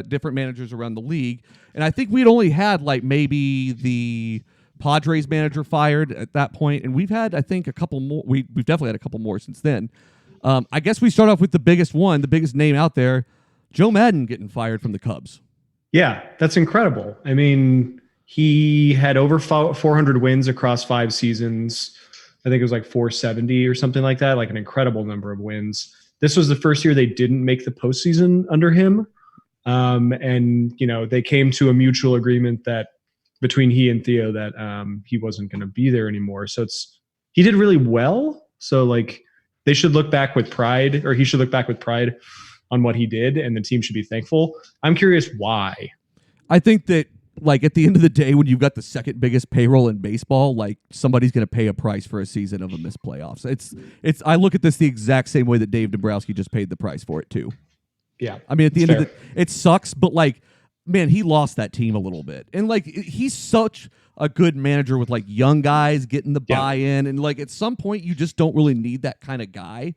different managers around the league, and I think we'd only had maybe the Padres manager fired at that point, and we've had, I think, a couple more. We've definitely had a couple more since then. I guess we start off with the biggest one, the biggest name out there, Joe Maddon getting fired from the Cubs. Yeah, that's incredible. I mean, he had over 400 wins across 5 seasons. I think it was 470 or something like that, an incredible number of wins. This was the first year they didn't make the postseason under him. And, they came to a mutual agreement that between he and Theo that he wasn't going to be there anymore. So he did really well. So they should look back with pride, or he should look back with pride on what he did, and the team should be thankful. I'm curious why. I think that at the end of the day, when you've got the second biggest payroll in baseball, somebody's going to pay a price for a season of a missed playoffs. It's. I look at this the exact same way that Dave Dombrowski just paid the price for it too. Yeah. I mean, at the end of the, it sucks, but man, he lost that team a little bit. And he's such a good manager with young guys getting the buy-in. And at some point you just don't really need that kind of guy.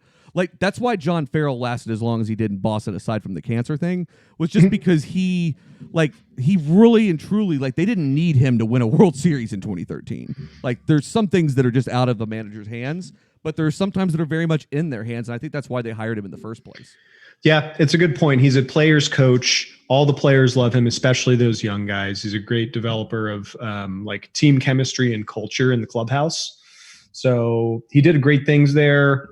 That's why John Farrell lasted as long as he did in Boston, aside from the cancer thing, was just because he really and truly, they didn't need him to win a World Series in 2013. There's some things that are just out of the manager's hands, but there are sometimes that are very much in their hands. And I think that's why they hired him in the first place. Yeah, it's a good point. He's a player's coach. All the players love him, especially those young guys. He's a great developer of team chemistry and culture in the clubhouse. So he did great things there.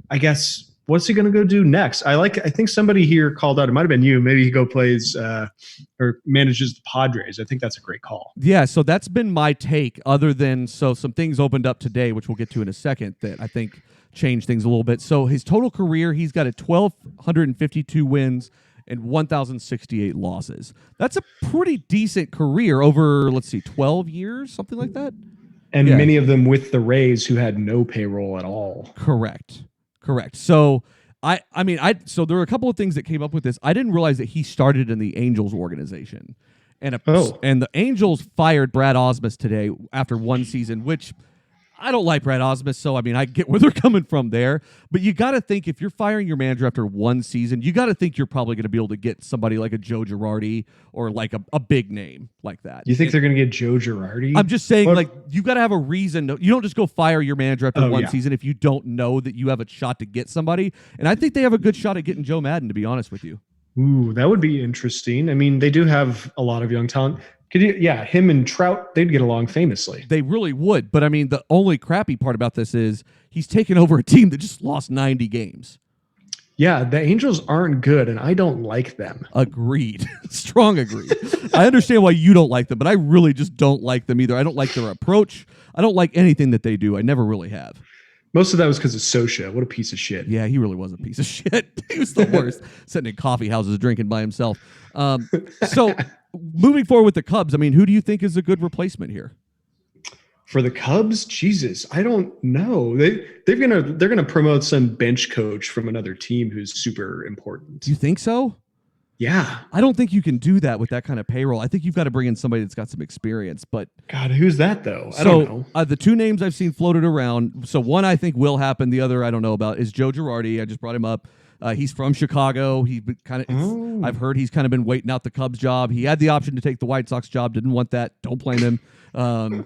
I guess what's he going to go do next? I think somebody here called out. It might have been you. Maybe he go plays or manages the Padres. I think that's a great call. Yeah, so that's been my take. Other than some things opened up today, which we'll get to in a second, that I think changed things a little bit. So his total career, he's got 1,252 wins and 1,068 losses. That's a pretty decent career over, let's see, 12 years, something like that. And many of them with the Rays, who had no payroll at all. Correct. So so there are a couple of things that came up with this. I didn't realize that he started in the Angels organization, and the Angels fired Brad Ausmus today after one season, which I don't like Brad Ausmus, so I get where they're coming from there. But you got to think, if you're firing your manager after one season, you got to think you're probably going to be able to get somebody like a Joe Girardi or like a big name like that. You think they're going to get Joe Girardi? I'm just saying, you got to have a reason. You don't just go fire your manager after one season if you don't know that you have a shot to get somebody. And I think they have a good shot at getting Joe Maddon, to be honest with you. Ooh, that would be interesting. I mean, they do have a lot of young talent. Him and Trout, they'd get along famously. They really would. But the only crappy part about this is he's taken over a team that just lost 90 games. Yeah, the Angels aren't good, and I don't like them. Agreed. Strong agreed. I understand why you don't like them, but I really just don't like them either. I don't like their approach. I don't like anything that they do. I never really have. Most of that was because of Sosha. What a piece of shit. Yeah, he really was a piece of shit. He was the worst, sitting in coffee houses drinking by himself. So moving forward with the Cubs, who do you think is a good replacement here? For the Cubs, Jesus, I don't know. They're gonna promote some bench coach from another team who's super important. Do you think so? Yeah. I don't think you can do that with that kind of payroll. I think you've got to bring in somebody that's got some experience. But God, who's that though? I don't know. The two names I've seen floated around. So one I think will happen. The other I don't know about is Joe Girardi. I just brought him up. He's from Chicago. I've heard he's kind of been waiting out the Cubs job. He had the option to take the White Sox job. Didn't want that. Don't blame him. And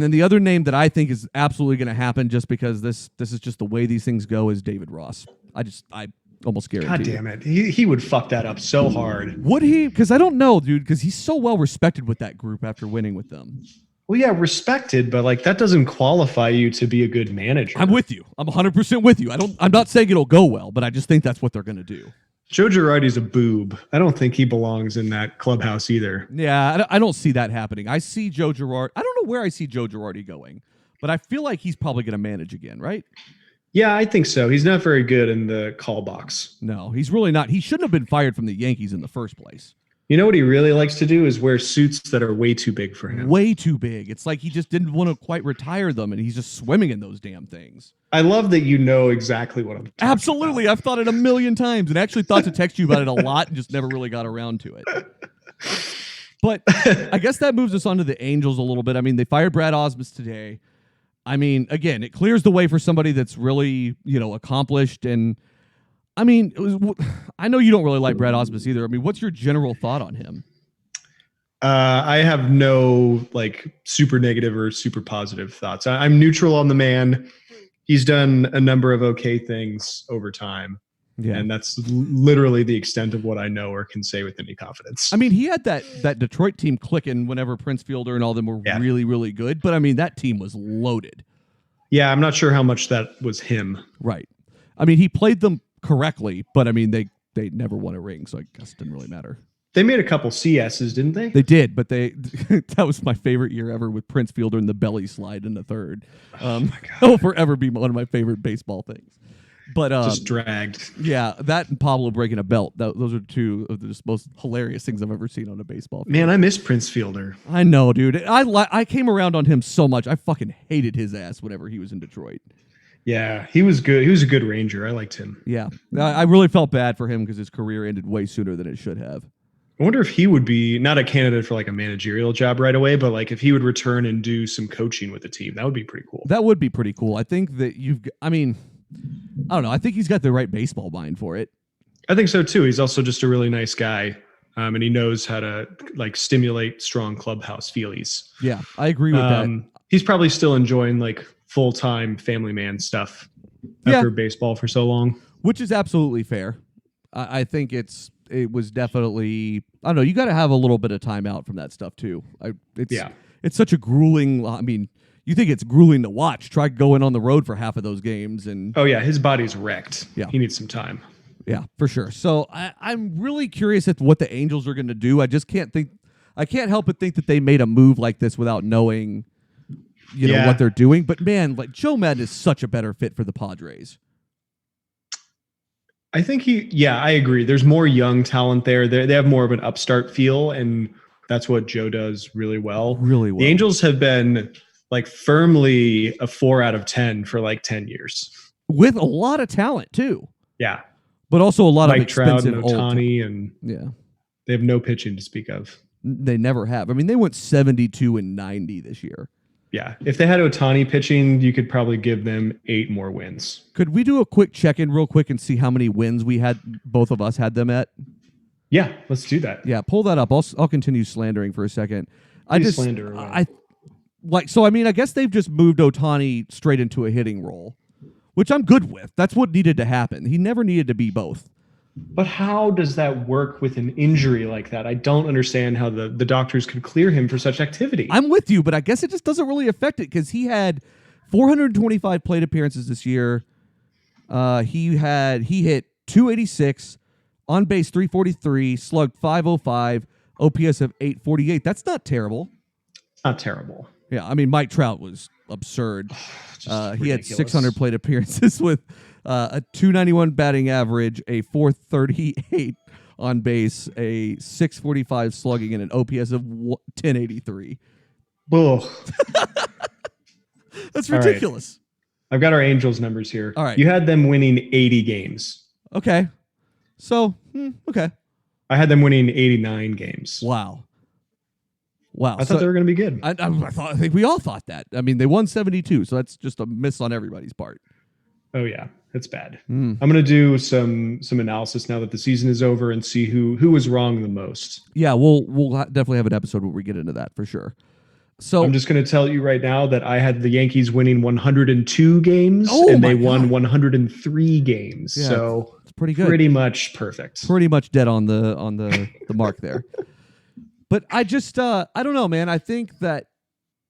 then the other name that I think is absolutely going to happen, just because this is just the way these things go, is David Ross. I almost guarantee. God damn it. He would fuck that up so hard. Would he? Because I don't know, dude, because he's so well respected with that group after winning with them. Well, yeah, respected, but that doesn't qualify you to be a good manager. I'm with you. I'm 100% with you. I'm not saying it'll go well, but I just think that's what they're going to do. Joe Girardi's a boob. I don't think he belongs in that clubhouse either. Yeah, I don't see that happening. I see Joe Girardi. I don't know where I see Joe Girardi going, but I feel like he's probably going to manage again, right? Yeah, I think so. He's not very good in the call box. No, he's really not. He shouldn't have been fired from the Yankees in the first place. You know what he really likes to do is wear suits that are way too big for him. Way too big. It's like he just didn't want to quite retire them, and he's just swimming in those damn things. I love that you know exactly what I'm talking Absolutely. about. I've thought it a million times and actually thought to text you about it a lot and just never really got around to it. But I guess that moves us on to the Angels a little bit. They fired Brad Ausmus today. Again, it clears the way for somebody that's really, accomplished. And I know you don't really like Brad Ausmus either. What's your general thought on him? I have no super negative or super positive thoughts. I'm neutral on the man. He's done a number of okay things over time. Yeah. And that's literally the extent of what I know or can say with any confidence. He had that Detroit team clicking whenever Prince Fielder and all them were really, really good. But that team was loaded. Yeah, I'm not sure how much that was him. Right. He played them correctly, but they never won a ring, so I guess it didn't really matter. They made a couple CSs, didn't they? They did, but that was my favorite year ever with Prince Fielder and the belly slide in the third. Oh my God. It'll forever be one of my favorite baseball things. But just dragged. Yeah, that and Pablo breaking a belt. Those are two of the most hilarious things I've ever seen on a baseball field. Man, I miss Prince Fielder. I know, dude. I came around on him so much. I fucking hated his ass whenever he was in Detroit. Yeah, he was good. He was a good Ranger. I liked him. Yeah, I really felt bad for him because his career ended way sooner than it should have. I wonder if he would be not a candidate for a managerial job right away, but if he would return and do some coaching with the team. That would be pretty cool. That would be pretty cool. I think that I don't know. I think he's got the right baseball mind for it. I think so too. He's also just a really nice guy, and he knows how to stimulate strong clubhouse feelies. Yeah, I agree with that. He's probably still enjoying full-time family man stuff after baseball for so long, which is absolutely fair. I think it was definitely, I don't know. You got to have a little bit of time out from that stuff too. It's such a grueling. you think it's grueling to watch. Try going on the road for half of those games, and Oh yeah, his body's wrecked. Yeah. He needs some time. yeah, for sure. So I'm really curious at what the Angels are going to do. I just can't think. I can't help but think that they made a move like this without knowing, you know, Yeah. what they're doing. But man, like Joe Maddon is such a better fit for the Padres. I think I agree. There's more young talent there. They have more of an upstart feel, and that's what Joe does really well. Really well. The Angels have been like firmly a 4 out of 10 for like 10 years. With a lot of talent too, Yeah. but also a lot of Mike Trout expensive and old. Ohtani, and Yeah, they have no pitching to speak of. they never have. I mean, they went 72-90 this year. Yeah. If they had Ohtani pitching, you could probably give them 8 more wins. Could we do a quick check-in real quick and see how many wins we had? Both of us had them at. Yeah, let's do that. Yeah, pull that up. I'll continue slandering for a second. Please slander away. I mean, I guess they've just moved Ohtani straight into a hitting role, which I'm good with. That's what needed to happen. He never needed to be both. But how does that work with an injury like that? I don't understand how the doctors could clear him for such activity. I'm with you, but I guess it just doesn't really affect it because he had 425 plate appearances this year. He hit 286, on base 343, slugged 505, OPS of 848. That's not terrible. Not terrible. Yeah, I mean Mike Trout was absurd. He had ridiculous. 600 plate appearances with a 291 batting average, a 438 on base, a 645 slugging, and an OPS of 1083. Ugh. That's All right. ridiculous. I've got our Angels numbers here. All right. You had them winning 80 games. Okay. So, okay. I had them winning 89 games. Wow. Wow. I thought they were going to be good. I think we all thought that. I mean, they won 72, so that's just a miss on everybody's part. Oh yeah, it's bad. Mm. I'm going to do some analysis now that the season is over and see who was wrong the most. Yeah, we'll definitely have an episode where we get into that for sure. So I'm just going to tell you right now that I had the Yankees winning 102 games and they won 103 games. Yeah, so it's pretty good. Pretty much perfect. Pretty much dead on the mark there. But I just I don't know, man. I think that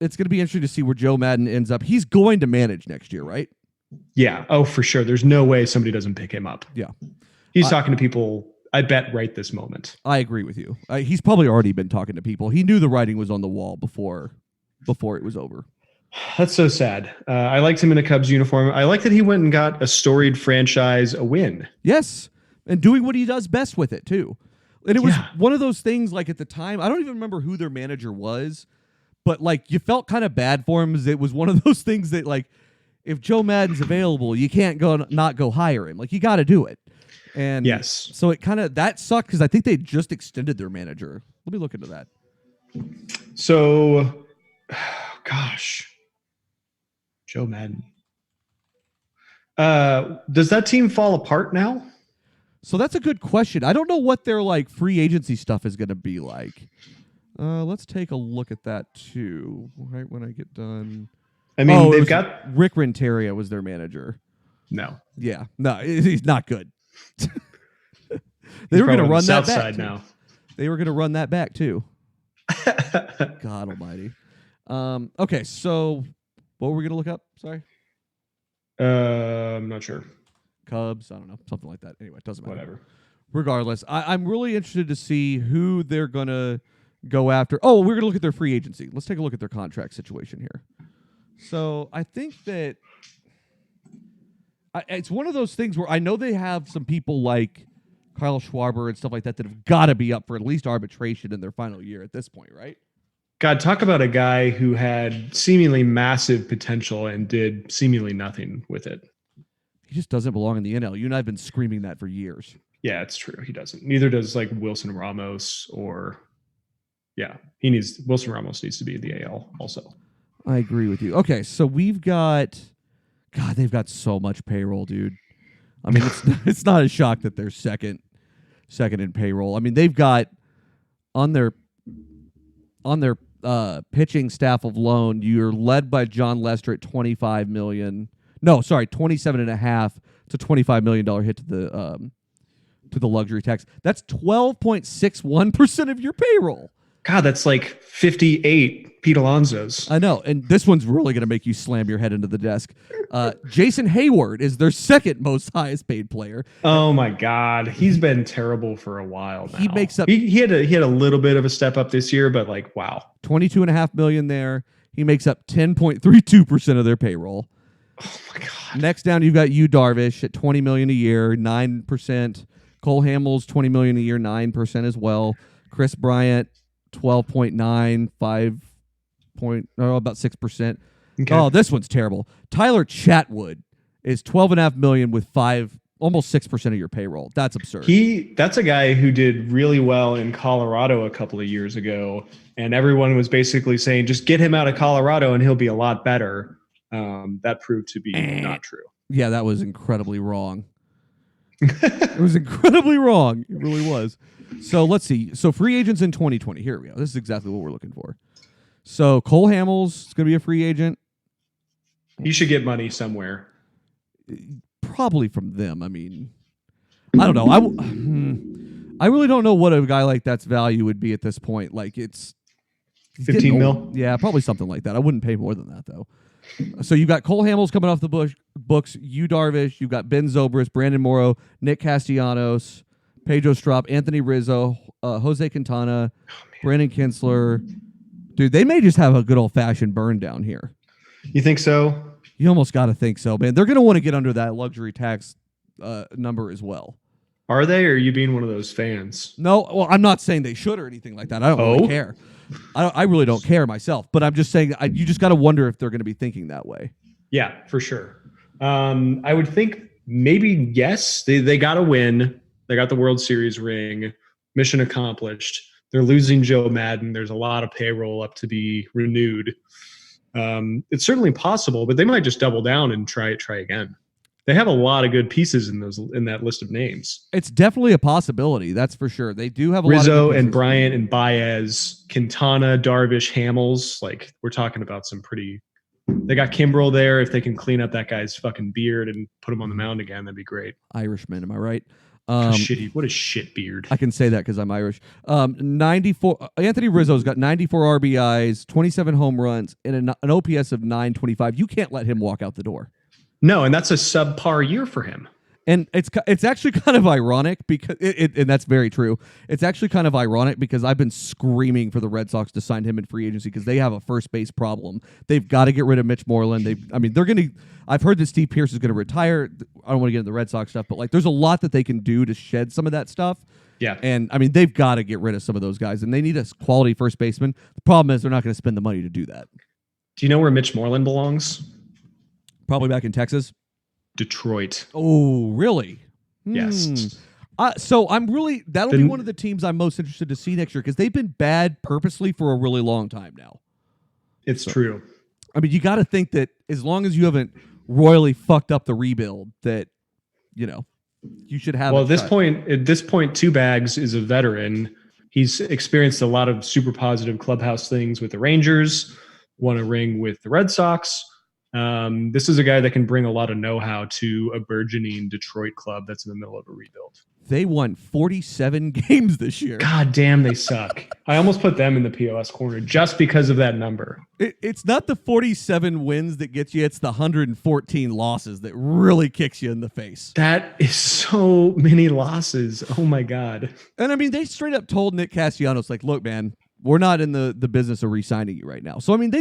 it's going to be interesting to see where Joe Maddon ends up. He's going to manage next year, right? Yeah. Oh, for sure. There's no way somebody doesn't pick him up. Yeah. He's talking to people, I bet, right this moment. I agree with you. He's probably already been talking to people. He knew the writing was on the wall before it was over. That's so sad. I liked him in a Cubs uniform. I like that he went and got a storied franchise a win. Yes. And doing what he does best with it, too. And it was Yeah. one of those things, like at the time, I don't even remember who their manager was, but like you felt kind of bad for him. It was one of those things that like, if Joe Maddon's available, you can't not go hire him. Like you got to do it. And Yes. so it kind of, that sucked because I think they just extended their manager. Let me look into that. So, gosh, Joe Maddon. Does that team fall apart now? So that's a good question. I don't know what their like free agency stuff is going to be like. Let's take a look at that too. Right when I get done. I mean, it they've was got Rick Renteria was their manager. no. Yeah, no, he's not good. They were going to run that South back side too. now. They were going to run that back too. God Almighty. Okay, so what were we going to look up? Sorry, I'm not sure. Cubs. I don't know, something like that. Anyway, it doesn't matter. Whatever. Regardless, I'm really interested to see who they're going to go after. Oh, we're going to look at their free agency. Let's take a look at their contract situation here. So I think that it's one of those things where I know they have some people like Kyle Schwarber and stuff like that have got to be up for at least arbitration in their final year at this point, right? God, talk about a guy who had seemingly massive potential and did seemingly nothing with it. He just doesn't belong in the NL. You and I have been screaming that for years. Yeah, it's true. He doesn't. Neither does like Wilson Ramos or Wilson Ramos needs to be in the AL also. I agree with you. Okay, so we've got they've got so much payroll, dude. I mean, it's not a shock that they're second in payroll. I mean, they've got on their pitching staff alone, you're led by John Lester at $27.5 to $25 million hit to the luxury tax. That's 12.61% of your payroll. God, that's like 58 Pete Alonso's. I know, and this one's really going to make you slam your head into the desk. Jason Hayward is their second most highest paid player. Oh my God, he's been terrible for a while now. He makes up. He had a little bit of a step up this year, but like wow, $22.5 million there. He makes up 10.32% of their payroll. oh my God. Next down, you've got Yu Darvish at $20 million a year, 9%. Cole Hamels, $20 million a year, 9% as well. Chris Bryant, 12.9, about 6%. Okay. Oh, this one's terrible. Tyler Chatwood is $12.5 million with almost 6% of your payroll. That's absurd. That's a guy who did really well in Colorado a couple of years ago, and everyone was basically saying, just get him out of Colorado and he'll be a lot better. That proved to be not true. Yeah, that was incredibly wrong. It was incredibly wrong. It really was. So let's see. So free agents in 2020. Here we go. This is exactly what we're looking for. So Cole Hamels is going to be a free agent. He should get money somewhere. Probably from them. I mean, I don't know. I really don't know what a guy like that's value would be at this point. Like it's 15 mil? Yeah, probably something like that. I wouldn't pay more than that though. So you've got Cole Hamels coming off the books, Yu Darvish, you've got Ben Zobrist, Brandon Morrow, Nick Castellanos, Pedro Strop, Anthony Rizzo, Jose Quintana, Brandon Kinsler. Dude, they may just have a good old-fashioned burn down here. You think so? You almost got to think so, man. They're going to want to get under that luxury tax number as well. Are they, or are you being one of those fans? No, well, I'm not saying they should or anything like that. I don't really care. I really don't care myself, but I'm just saying you just got to wonder if they're going to be thinking that way. Yeah, for sure. I would think maybe yes. They got to win. They got the World Series ring. Mission accomplished. They're losing Joe Maddon. There's a lot of payroll up to be renewed. It's certainly possible, but they might just double down and try again. They have a lot of good pieces in that list of names. It's definitely a possibility. That's for sure. They do have a Rizzo lot of good and pieces. Bryant and Baez, Quintana, Darvish, Hamels. Like we're talking about some pretty. They got Kimbrel there. If they can clean up that guy's fucking beard and put him on the mound again, that'd be great. Irishman, am I right? What a shit beard. I can say that because I'm Irish. 94. Anthony Rizzo's got 94 RBIs, 27 home runs, and an OPS of 925. You can't let him walk out the door. No, and that's a subpar year for him. And it's actually kind of ironic because and that's very true. It's actually kind of ironic because I've been screaming for the Red Sox to sign him in free agency because they have a first base problem. They've got to get rid of Mitch Moreland. They're going to. I've heard that Steve Pearce is going to retire. I don't want to get into the Red Sox stuff, but like there's a lot that they can do to shed some of that stuff. Yeah. And I mean they've got to get rid of some of those guys, and they need a quality first baseman. The problem is they're not going to spend the money to do that. Do you know where Mitch Moreland belongs? Probably back in Texas. Detroit. Oh, really? Yes. So that'll be one of the teams I'm most interested to see next year because they've been bad purposely for a really long time now. It's true. I mean, you got to think that as long as you haven't royally fucked up the rebuild, that you should have. Well, at this point, Two Bags is a veteran. He's experienced a lot of super positive clubhouse things with the Rangers. Won a ring with the Red Sox. This is a guy that can bring a lot of know-how to a burgeoning Detroit club that's in the middle of a rebuild. They won 47 games this year. God damn, they suck. I almost put them in the POS corner just because of that number. It's not the 47 wins that gets you. It's the 114 losses that really kicks you in the face. That is so many losses. Oh, my God. And, I mean, they straight up told Nick Castellanos, like, look, man, we're not in the business of re-signing you right now. So, I mean,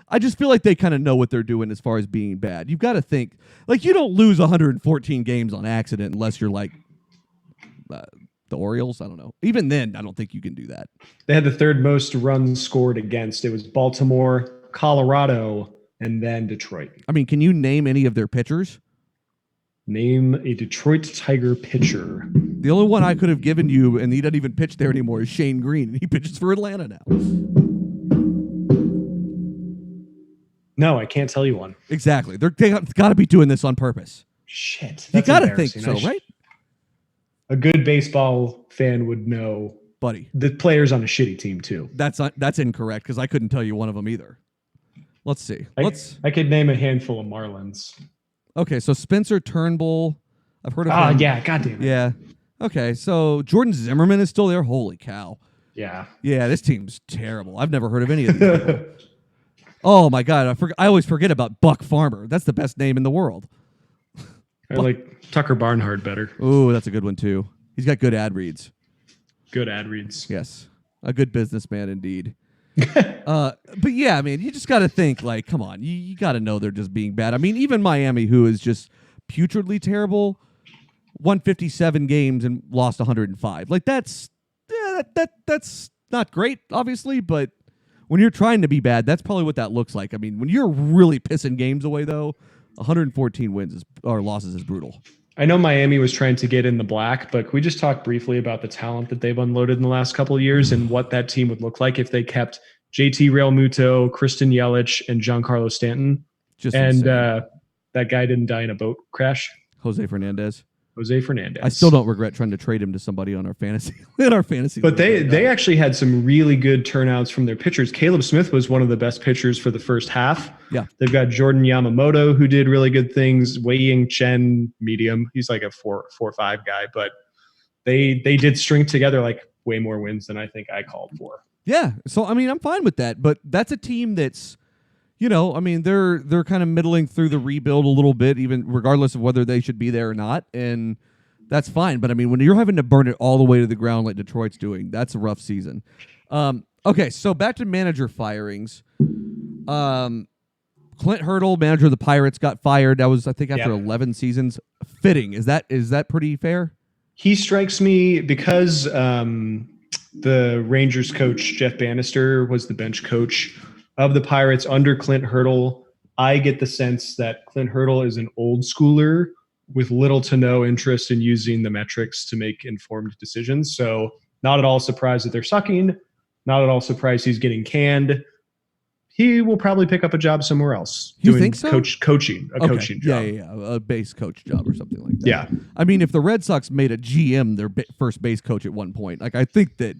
I just feel like they kind of know what they're doing as far as being bad. You've got to think, like, you don't lose 114 games on accident unless you're like the Orioles. I don't know. Even then, I don't think you can do that. They had the third most runs scored against. It was Baltimore, Colorado, and then Detroit. I mean, can you name any of their pitchers? Name a Detroit Tiger pitcher. The only one I could have given you, and he doesn't even pitch there anymore, is Shane Green, and he pitches for Atlanta now. No, I can't tell you one. Exactly. They got to be doing this on purpose. Shit. You got to think so, right? A good baseball fan would know. Buddy. The player's on a shitty team, too. That's incorrect, because I couldn't tell you one of them either. Let's see. I could name a handful of Marlins. Okay, so Spencer Turnbull. I've heard of him. Yeah, goddamn it. Yeah. Okay, so Jordan Zimmerman is still there. Holy cow. Yeah. Yeah, this team's terrible. I've never heard of any of these people. Oh my God, I always forget about Buck Farmer. That's the best name in the world. I like Tucker Barnhart better. Ooh, that's a good one too. He's got good ad reads. Good ad reads. Yes, a good businessman indeed. But yeah, I mean, you just got to think like, come on, you got to know they're just being bad. I mean, even Miami, who is just putridly terrible, won 57 games and lost 105. Like that's not great, obviously, but when you're trying to be bad, that's probably what that looks like. I mean, when you're really pissing games away, though, 114 wins or losses is brutal. I know Miami was trying to get in the black, but can we just talk briefly about the talent that they've unloaded in the last couple of years and what that team would look like if they kept JT Realmuto, Kristen Yelich, and Giancarlo Stanton? Just and insane. That guy didn't die in a boat crash. Jose Fernandez. I still don't regret trying to trade him to somebody on our fantasy But they actually had some really good turnouts from their pitchers. Caleb Smith was one of the best pitchers for the first half. Yeah. They've got Jordan Yamamoto, who did really good things. Wei Ying Chen, medium. He's like a 4-5 guy, but they did string together like way more wins than I think I called for. Yeah. So I mean, I'm fine with that, but that's a team that's, I mean, they're kind of middling through the rebuild a little bit, even regardless of whether they should be there or not, and that's fine. But I mean, when you're having to burn it all the way to the ground like Detroit's doing, that's a rough season. Okay, so back to manager firings. Clint Hurdle, manager of the Pirates, got fired. That was, I think, after 11 seasons. Fitting. Is that pretty fair? He strikes me because the Rangers coach Jeff Bannister was the bench coach of the Pirates under Clint Hurdle. I get the sense that Clint Hurdle is an old schooler with little to no interest in using the metrics to make informed decisions. So not at all surprised that they're sucking. Not at all surprised he's getting canned. He will probably pick up a job somewhere else. You think so? Coaching job. Yeah. A base coach job or something like that. Yeah. I mean, if the Red Sox made a GM their first base coach at one point, like I think that,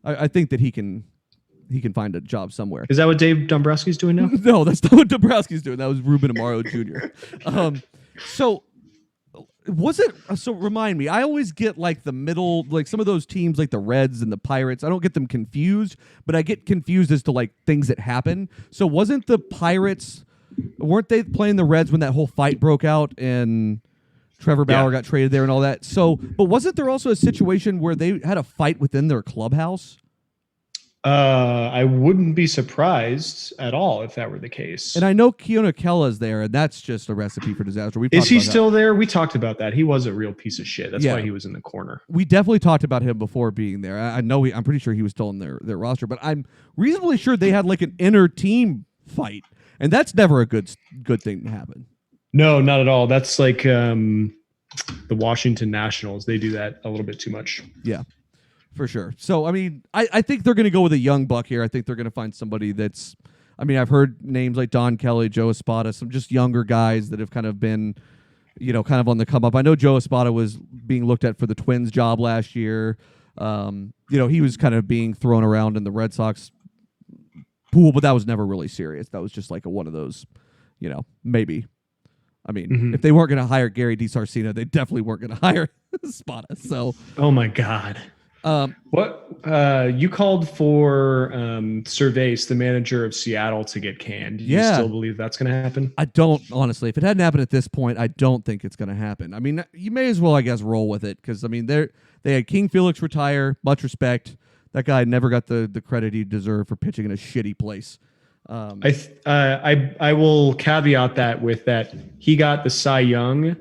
I think that he can find a job somewhere. Is that what Dave Dombrowski's doing now? No, that's not what Dombrowski's doing. That was Ruben Amaro Jr. So remind me, I always get like the middle, like some of those teams like the Reds and the Pirates, I don't get them confused, but I get confused as to like things that happen. So weren't they playing the Reds when that whole fight broke out and Trevor Bauer got traded there and all that? So, but wasn't there also a situation where they had a fight within their clubhouse? I wouldn't be surprised at all if that were the case. And I know Keona Kella's there, and that's just a recipe for disaster. Is he still there? We talked about that. He was a real piece of shit. That's why he was in the corner. We definitely talked about him before being there. I know I'm pretty sure he was still in their roster, but I'm reasonably sure they had like an inner team fight, and that's never a good thing to happen. No, not at all. That's like the Washington Nationals. They do that a little bit too much. Yeah. For sure. So, I mean, I think they're going to go with a young buck here. I think they're going to find somebody that's, I mean, I've heard names like Don Kelly, Joe Espada, some just younger guys that have kind of been, kind of on the come up. I know Joe Espada was being looked at for the Twins job last year. He was kind of being thrown around in the Red Sox pool, but that was never really serious. That was just like one of those, maybe. I mean, if they weren't going to hire Gary DiSarcina, they definitely weren't going to hire Espada. So, oh my God. What you called for Cervais, the manager of Seattle, to get canned. Do you still believe that's going to happen? I don't, honestly. If it hadn't happened at this point, I don't think it's going to happen. I mean, you may as well, I guess, roll with it because I mean, they had King Felix retire. Much respect. That guy never got the credit he deserved for pitching in a shitty place. I will caveat that with that he got the Cy Young.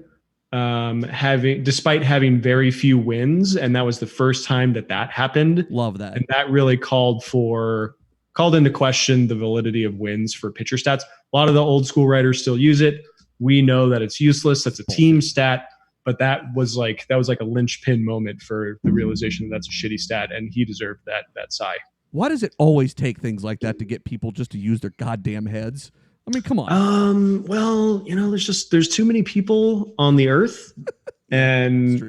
Despite having very few wins, and that was the first time that happened. Love that. And that really called into question the validity of wins for pitcher stats. A lot of the old school writers still use it. We know that it's useless. That's a team stat, but that was like a linchpin moment for the realization that that's a shitty stat, and he deserved that Cy. Why does it always take things like that to get people just to use their goddamn heads? I mean, come on. Well, there's too many people on the earth, and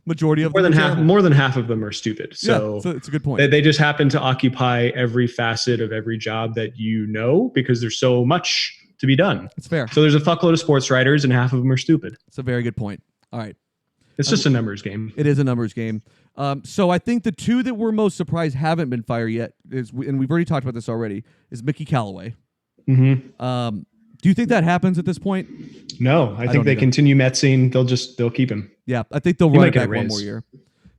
majority of more than half of them are stupid. So it's a good point. They just happen to occupy every facet of every job that because there's so much to be done. It's fair. So there's a fuckload of sports writers, and half of them are stupid. It's a very good point. All right. It's just a numbers game. It is a numbers game. So I think the two that we're most surprised haven't been fired yet and we've already talked about this already, is Mickey Callaway. Mm-hmm. Do you think that happens at this point? No, I think they continue Metzing. They'll keep him. Yeah, I think they'll run it back one more year.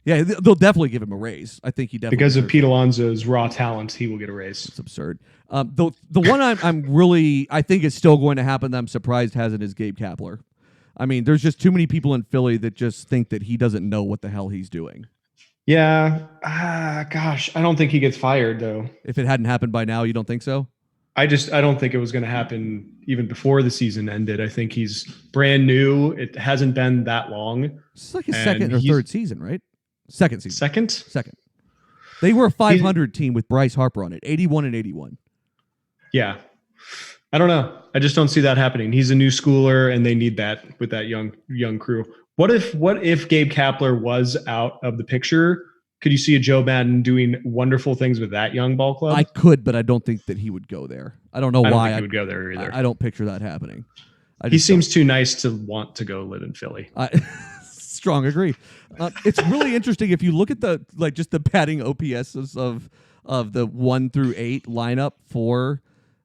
Yeah, they'll definitely give him a raise. I think he definitely because of Pete Alonso's raw talent, he will get a raise. It's absurd. The one I think is still going to happen that I'm surprised hasn't is Gabe Kapler. I mean, there's just too many people in Philly that just think that he doesn't know what the hell he's doing. Yeah, gosh, I don't think he gets fired though. If it hadn't happened by now, you don't think so? I don't think it was going to happen even before the season ended. I think he's brand new. It hasn't been that long. It's like his second or third season, right? Second season. Second. They were a 500 team with Bryce Harper on it, 81 and 81. Yeah. I don't know. I just don't see that happening. He's a new schooler, and they need that with that young crew. What if Gabe Kapler was out of the picture? Could you see a Joe Maddon doing wonderful things with that young ball club? I could, but I don't think that he would go there. I don't know why. I don't think he would go there either. I don't picture that happening. He seems too nice to want to go live in Philly. Strong agree. It's really interesting if you look at just the batting OPSs of the 1 through 8 lineup for.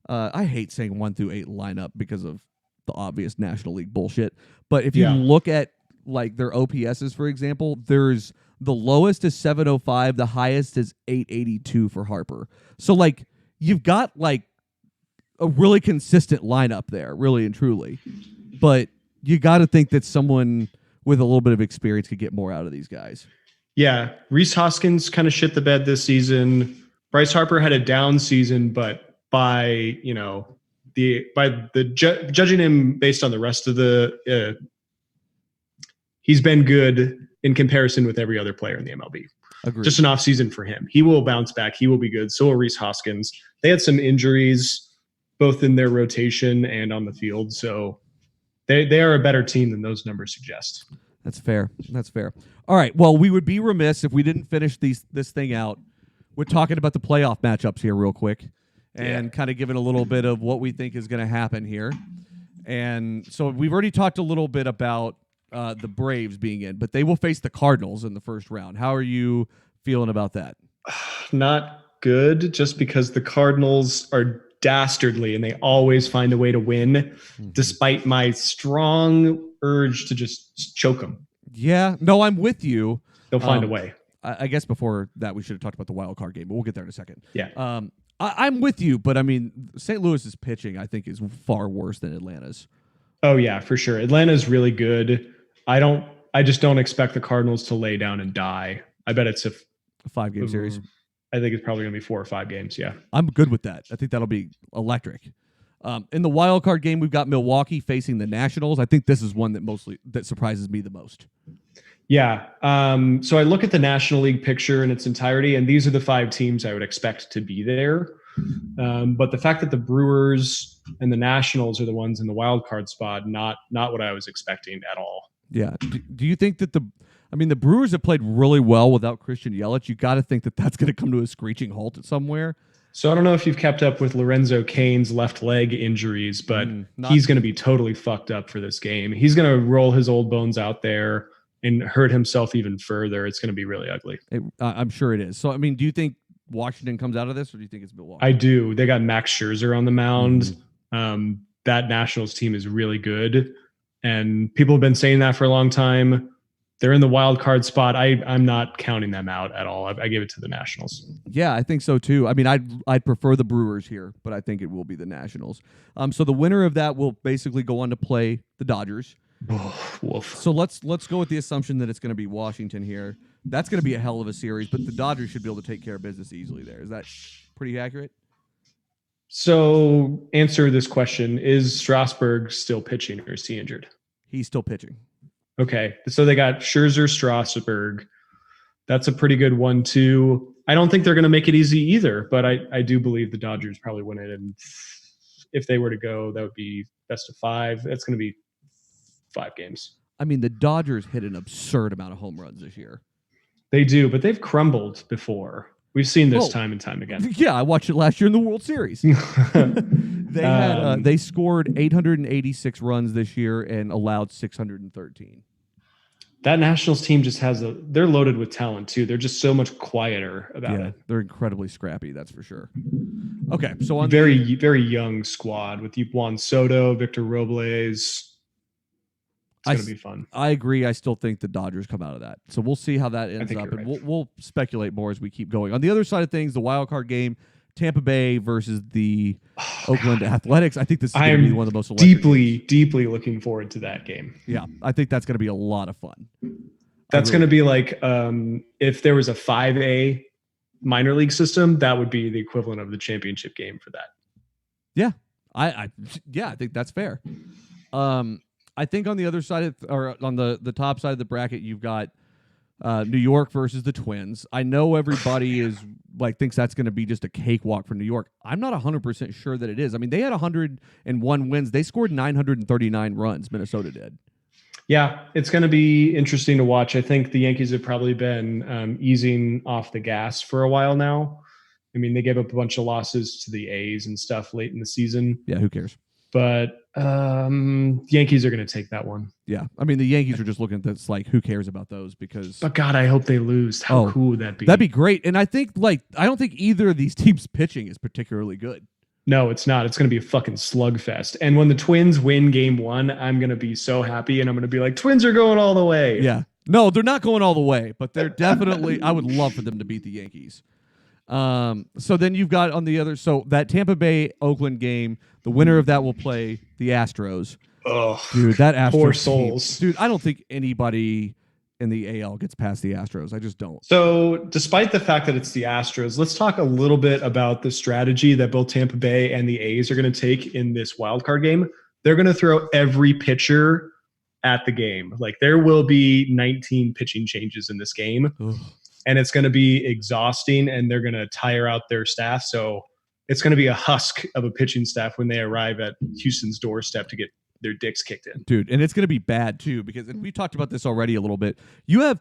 I hate saying 1 through 8 lineup because of the obvious National League bullshit. But if you look at like their OPSs, for example, there's the lowest is 705, the highest is 882 for Harper. So like you've got like a really consistent lineup there, really and truly. But you got to think that someone with a little bit of experience could get more out of these guys. Yeah, Rhys Hoskins kind of shit the bed this season. Bryce Harper had a down season, but by judging him based on the rest of the, he's been good in comparison with every other player in the MLB. Agreed. Just an off season for him. He will bounce back. He will be good. So will Rhys Hoskins. They had some injuries both in their rotation and on the field. So they are a better team than those numbers suggest. That's fair. All right. Well, we would be remiss if we didn't finish this thing out with talking about the playoff matchups here real quick and kind of giving a little bit of what we think is going to happen here. And so we've already talked a little bit about the Braves being in, but they will face the Cardinals in the first round. How are you feeling about that? Not good, just because the Cardinals are dastardly and they always find a way to win, despite my strong urge to just choke them. Yeah, no, I'm with you. They'll find a way. I guess before that, we should have talked about the wild card game, but we'll get there in a second. Yeah. I'm with you, but I mean, St. Louis's pitching, I think, is far worse than Atlanta's. Oh yeah, for sure. Atlanta's really good. I just don't expect the Cardinals to lay down and die. I bet it's a 5-game series. I think it's probably going to be 4 or 5 games. Yeah. I'm good with that. I think that'll be electric. In the wild card game, we've got Milwaukee facing the Nationals. I think this is one that surprises me the most. Yeah. So I look at the National League picture in its entirety, and these are the 5 teams I would expect to be there. But the fact that the Brewers and the Nationals are the ones in the wild card spot, not what I was expecting at all. Yeah. Do you think that the Brewers have played really well without Christian Yelich? You got to think that that's going to come to a screeching halt at somewhere. So I don't know if you've kept up with Lorenzo Cain's left leg injuries, but he's going to be totally fucked up for this game. He's going to roll his old bones out there and hurt himself even further. It's going to be really ugly. I'm sure it is. So, I mean, do you think Washington comes out of this, or do you think it's Milwaukee? I do. They got Max Scherzer on the mound. That Nationals team is really good. And people have been saying that for a long time. They're in the wild card spot. I'm not counting them out at all. I give it to the Nationals. Yeah, I think so too. I mean, I'd prefer the Brewers here, but I think it will be the Nationals. So the winner of that will basically go on to play the Dodgers. Woof. So let's go with the assumption that it's going to be Washington here. That's going to be a hell of a series, but the Dodgers should be able to take care of business easily there. Is that pretty accurate? So answer this question. Is Strasburg still pitching, or is he injured? He's still pitching. Okay. So they got Scherzer, Strasburg. That's a pretty good 1-2. I don't think they're going to make it easy either, but I do believe the Dodgers probably win it. And if they were to go, that would be best of 5. That's going to be 5 games. I mean, the Dodgers hit an absurd amount of home runs this year. They do, but they've crumbled before. We've seen this time and time again. Yeah, I watched it last year in the World Series. They scored 886 runs this year and allowed 613. That Nationals team just they're loaded with talent too. They're just so much quieter about it. They're incredibly scrappy, that's for sure. Okay, so on very young squad with Juan Soto, Victor Robles. It's going to be fun. I agree. I still think the Dodgers come out of that. So we'll see how that ends up, and right. we'll speculate more as we keep going. On the other side of things, the wild card game, Tampa Bay versus the Oakland Athletics. I think this is going to be one of the most deeply looking forward to that game. Yeah, I think that's going to be a lot of fun. That's going to be like if there was a 5A minor league system, that would be the equivalent of the championship game for that. Yeah, I think that's fair. I think on the other side or on the top side of the bracket, you've got New York versus the Twins. I know everybody is thinks that's going to be just a cakewalk for New York. I'm not 100% sure that it is. I mean, they had 101 wins. They scored 939 runs. Minnesota did. Yeah, it's going to be interesting to watch. I think the Yankees have probably been easing off the gas for a while now. I mean, they gave up a bunch of losses to the A's and stuff late in the season. Yeah, who cares? But Yankees are going to take that one. Yeah. I mean, the Yankees are just looking at this who cares about those because... But God, I hope they lose. How cool would that be? That'd be great. And I think, I don't think either of these teams' pitching is particularly good. No, it's not. It's going to be a fucking slugfest. And when the Twins win game 1, I'm going to be so happy. And I'm going to be like, Twins are going all the way. Yeah. No, they're not going all the way. But they're definitely... I would love for them to beat the Yankees. So then you've got on the other... So that Tampa Bay-Oakland game... The winner of that will play the Astros. Oh, dude, that Astros poor souls. Team, dude, I don't think anybody in the AL gets past the Astros. I just don't. So despite the fact that it's the Astros, let's talk a little bit about the strategy that both Tampa Bay and the A's are going to take in this wildcard game. They're going to throw every pitcher at the game. There will be 19 pitching changes in this game. Ugh. And it's going to be exhausting, and they're going to tire out their staff. So it's going to be a husk of a pitching staff when they arrive at Houston's doorstep to get their dicks kicked in. Dude, and it's going to be bad, too, because we talked about this already a little bit. You have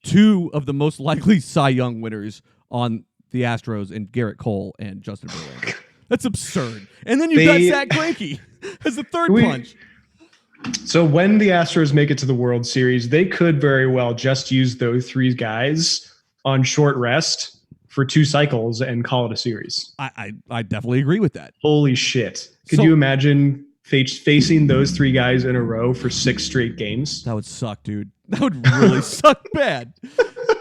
2 of the most likely Cy Young winners on the Astros in Garrett Cole and Justin Verlander. That's absurd. And then you've got Zach Greinke as the third punch. So when the Astros make it to the World Series, they could very well just use those 3 guys on short rest for 2 cycles and call it a series. I definitely agree with that. Holy shit. Could you imagine facing those 3 guys in a row for 6 straight games? That would suck, dude. That would really suck bad.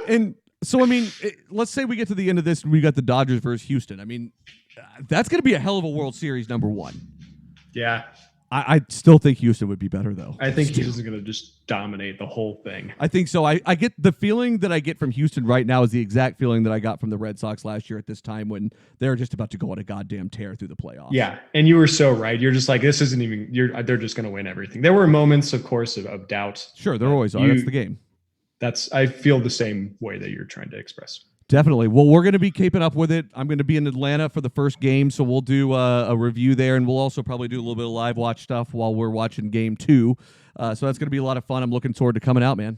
And so, I mean, let's say we get to the end of this and we got the Dodgers versus Houston. I mean, that's going to be a hell of a World Series, number 1. Yeah. I still think Houston would be better, though. I think Houston's going to just dominate the whole thing. I think so. I get the feeling that I get from Houston right now is the exact feeling that I got from the Red Sox last year at this time when they're just about to go on a goddamn tear through the playoffs. Yeah, and you were so right. You're just like, this isn't even. They're just going to win everything. There were moments, of course, of doubt. Sure, there always are. That's the game. I feel the same way that you're trying to express. Definitely. Well, we're going to be keeping up with it. I'm going to be in Atlanta for the first game, so we'll do a review there, and we'll also probably do a little bit of live watch stuff while we're watching game 2. So that's going to be a lot of fun. I'm looking forward to coming out, man.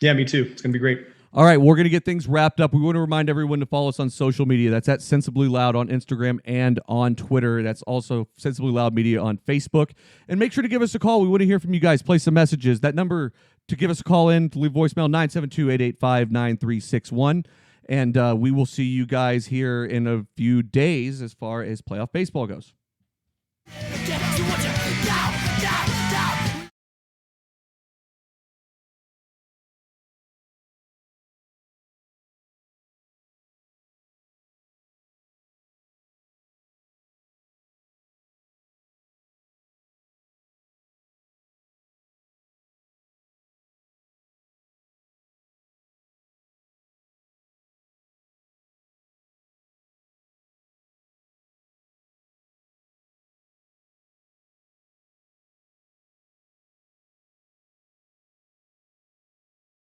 Yeah, me too. It's going to be great. All right, we're going to get things wrapped up. We want to remind everyone to follow us on social media. That's at Sensibly Loud on Instagram and on Twitter. That's also Sensibly Loud Media on Facebook. And make sure to give us a call. We want to hear from you guys. Play some messages. That number to give us a call in, to leave voicemail, 972-885-9361. And we will see you guys here in a few days as far as playoff baseball goes.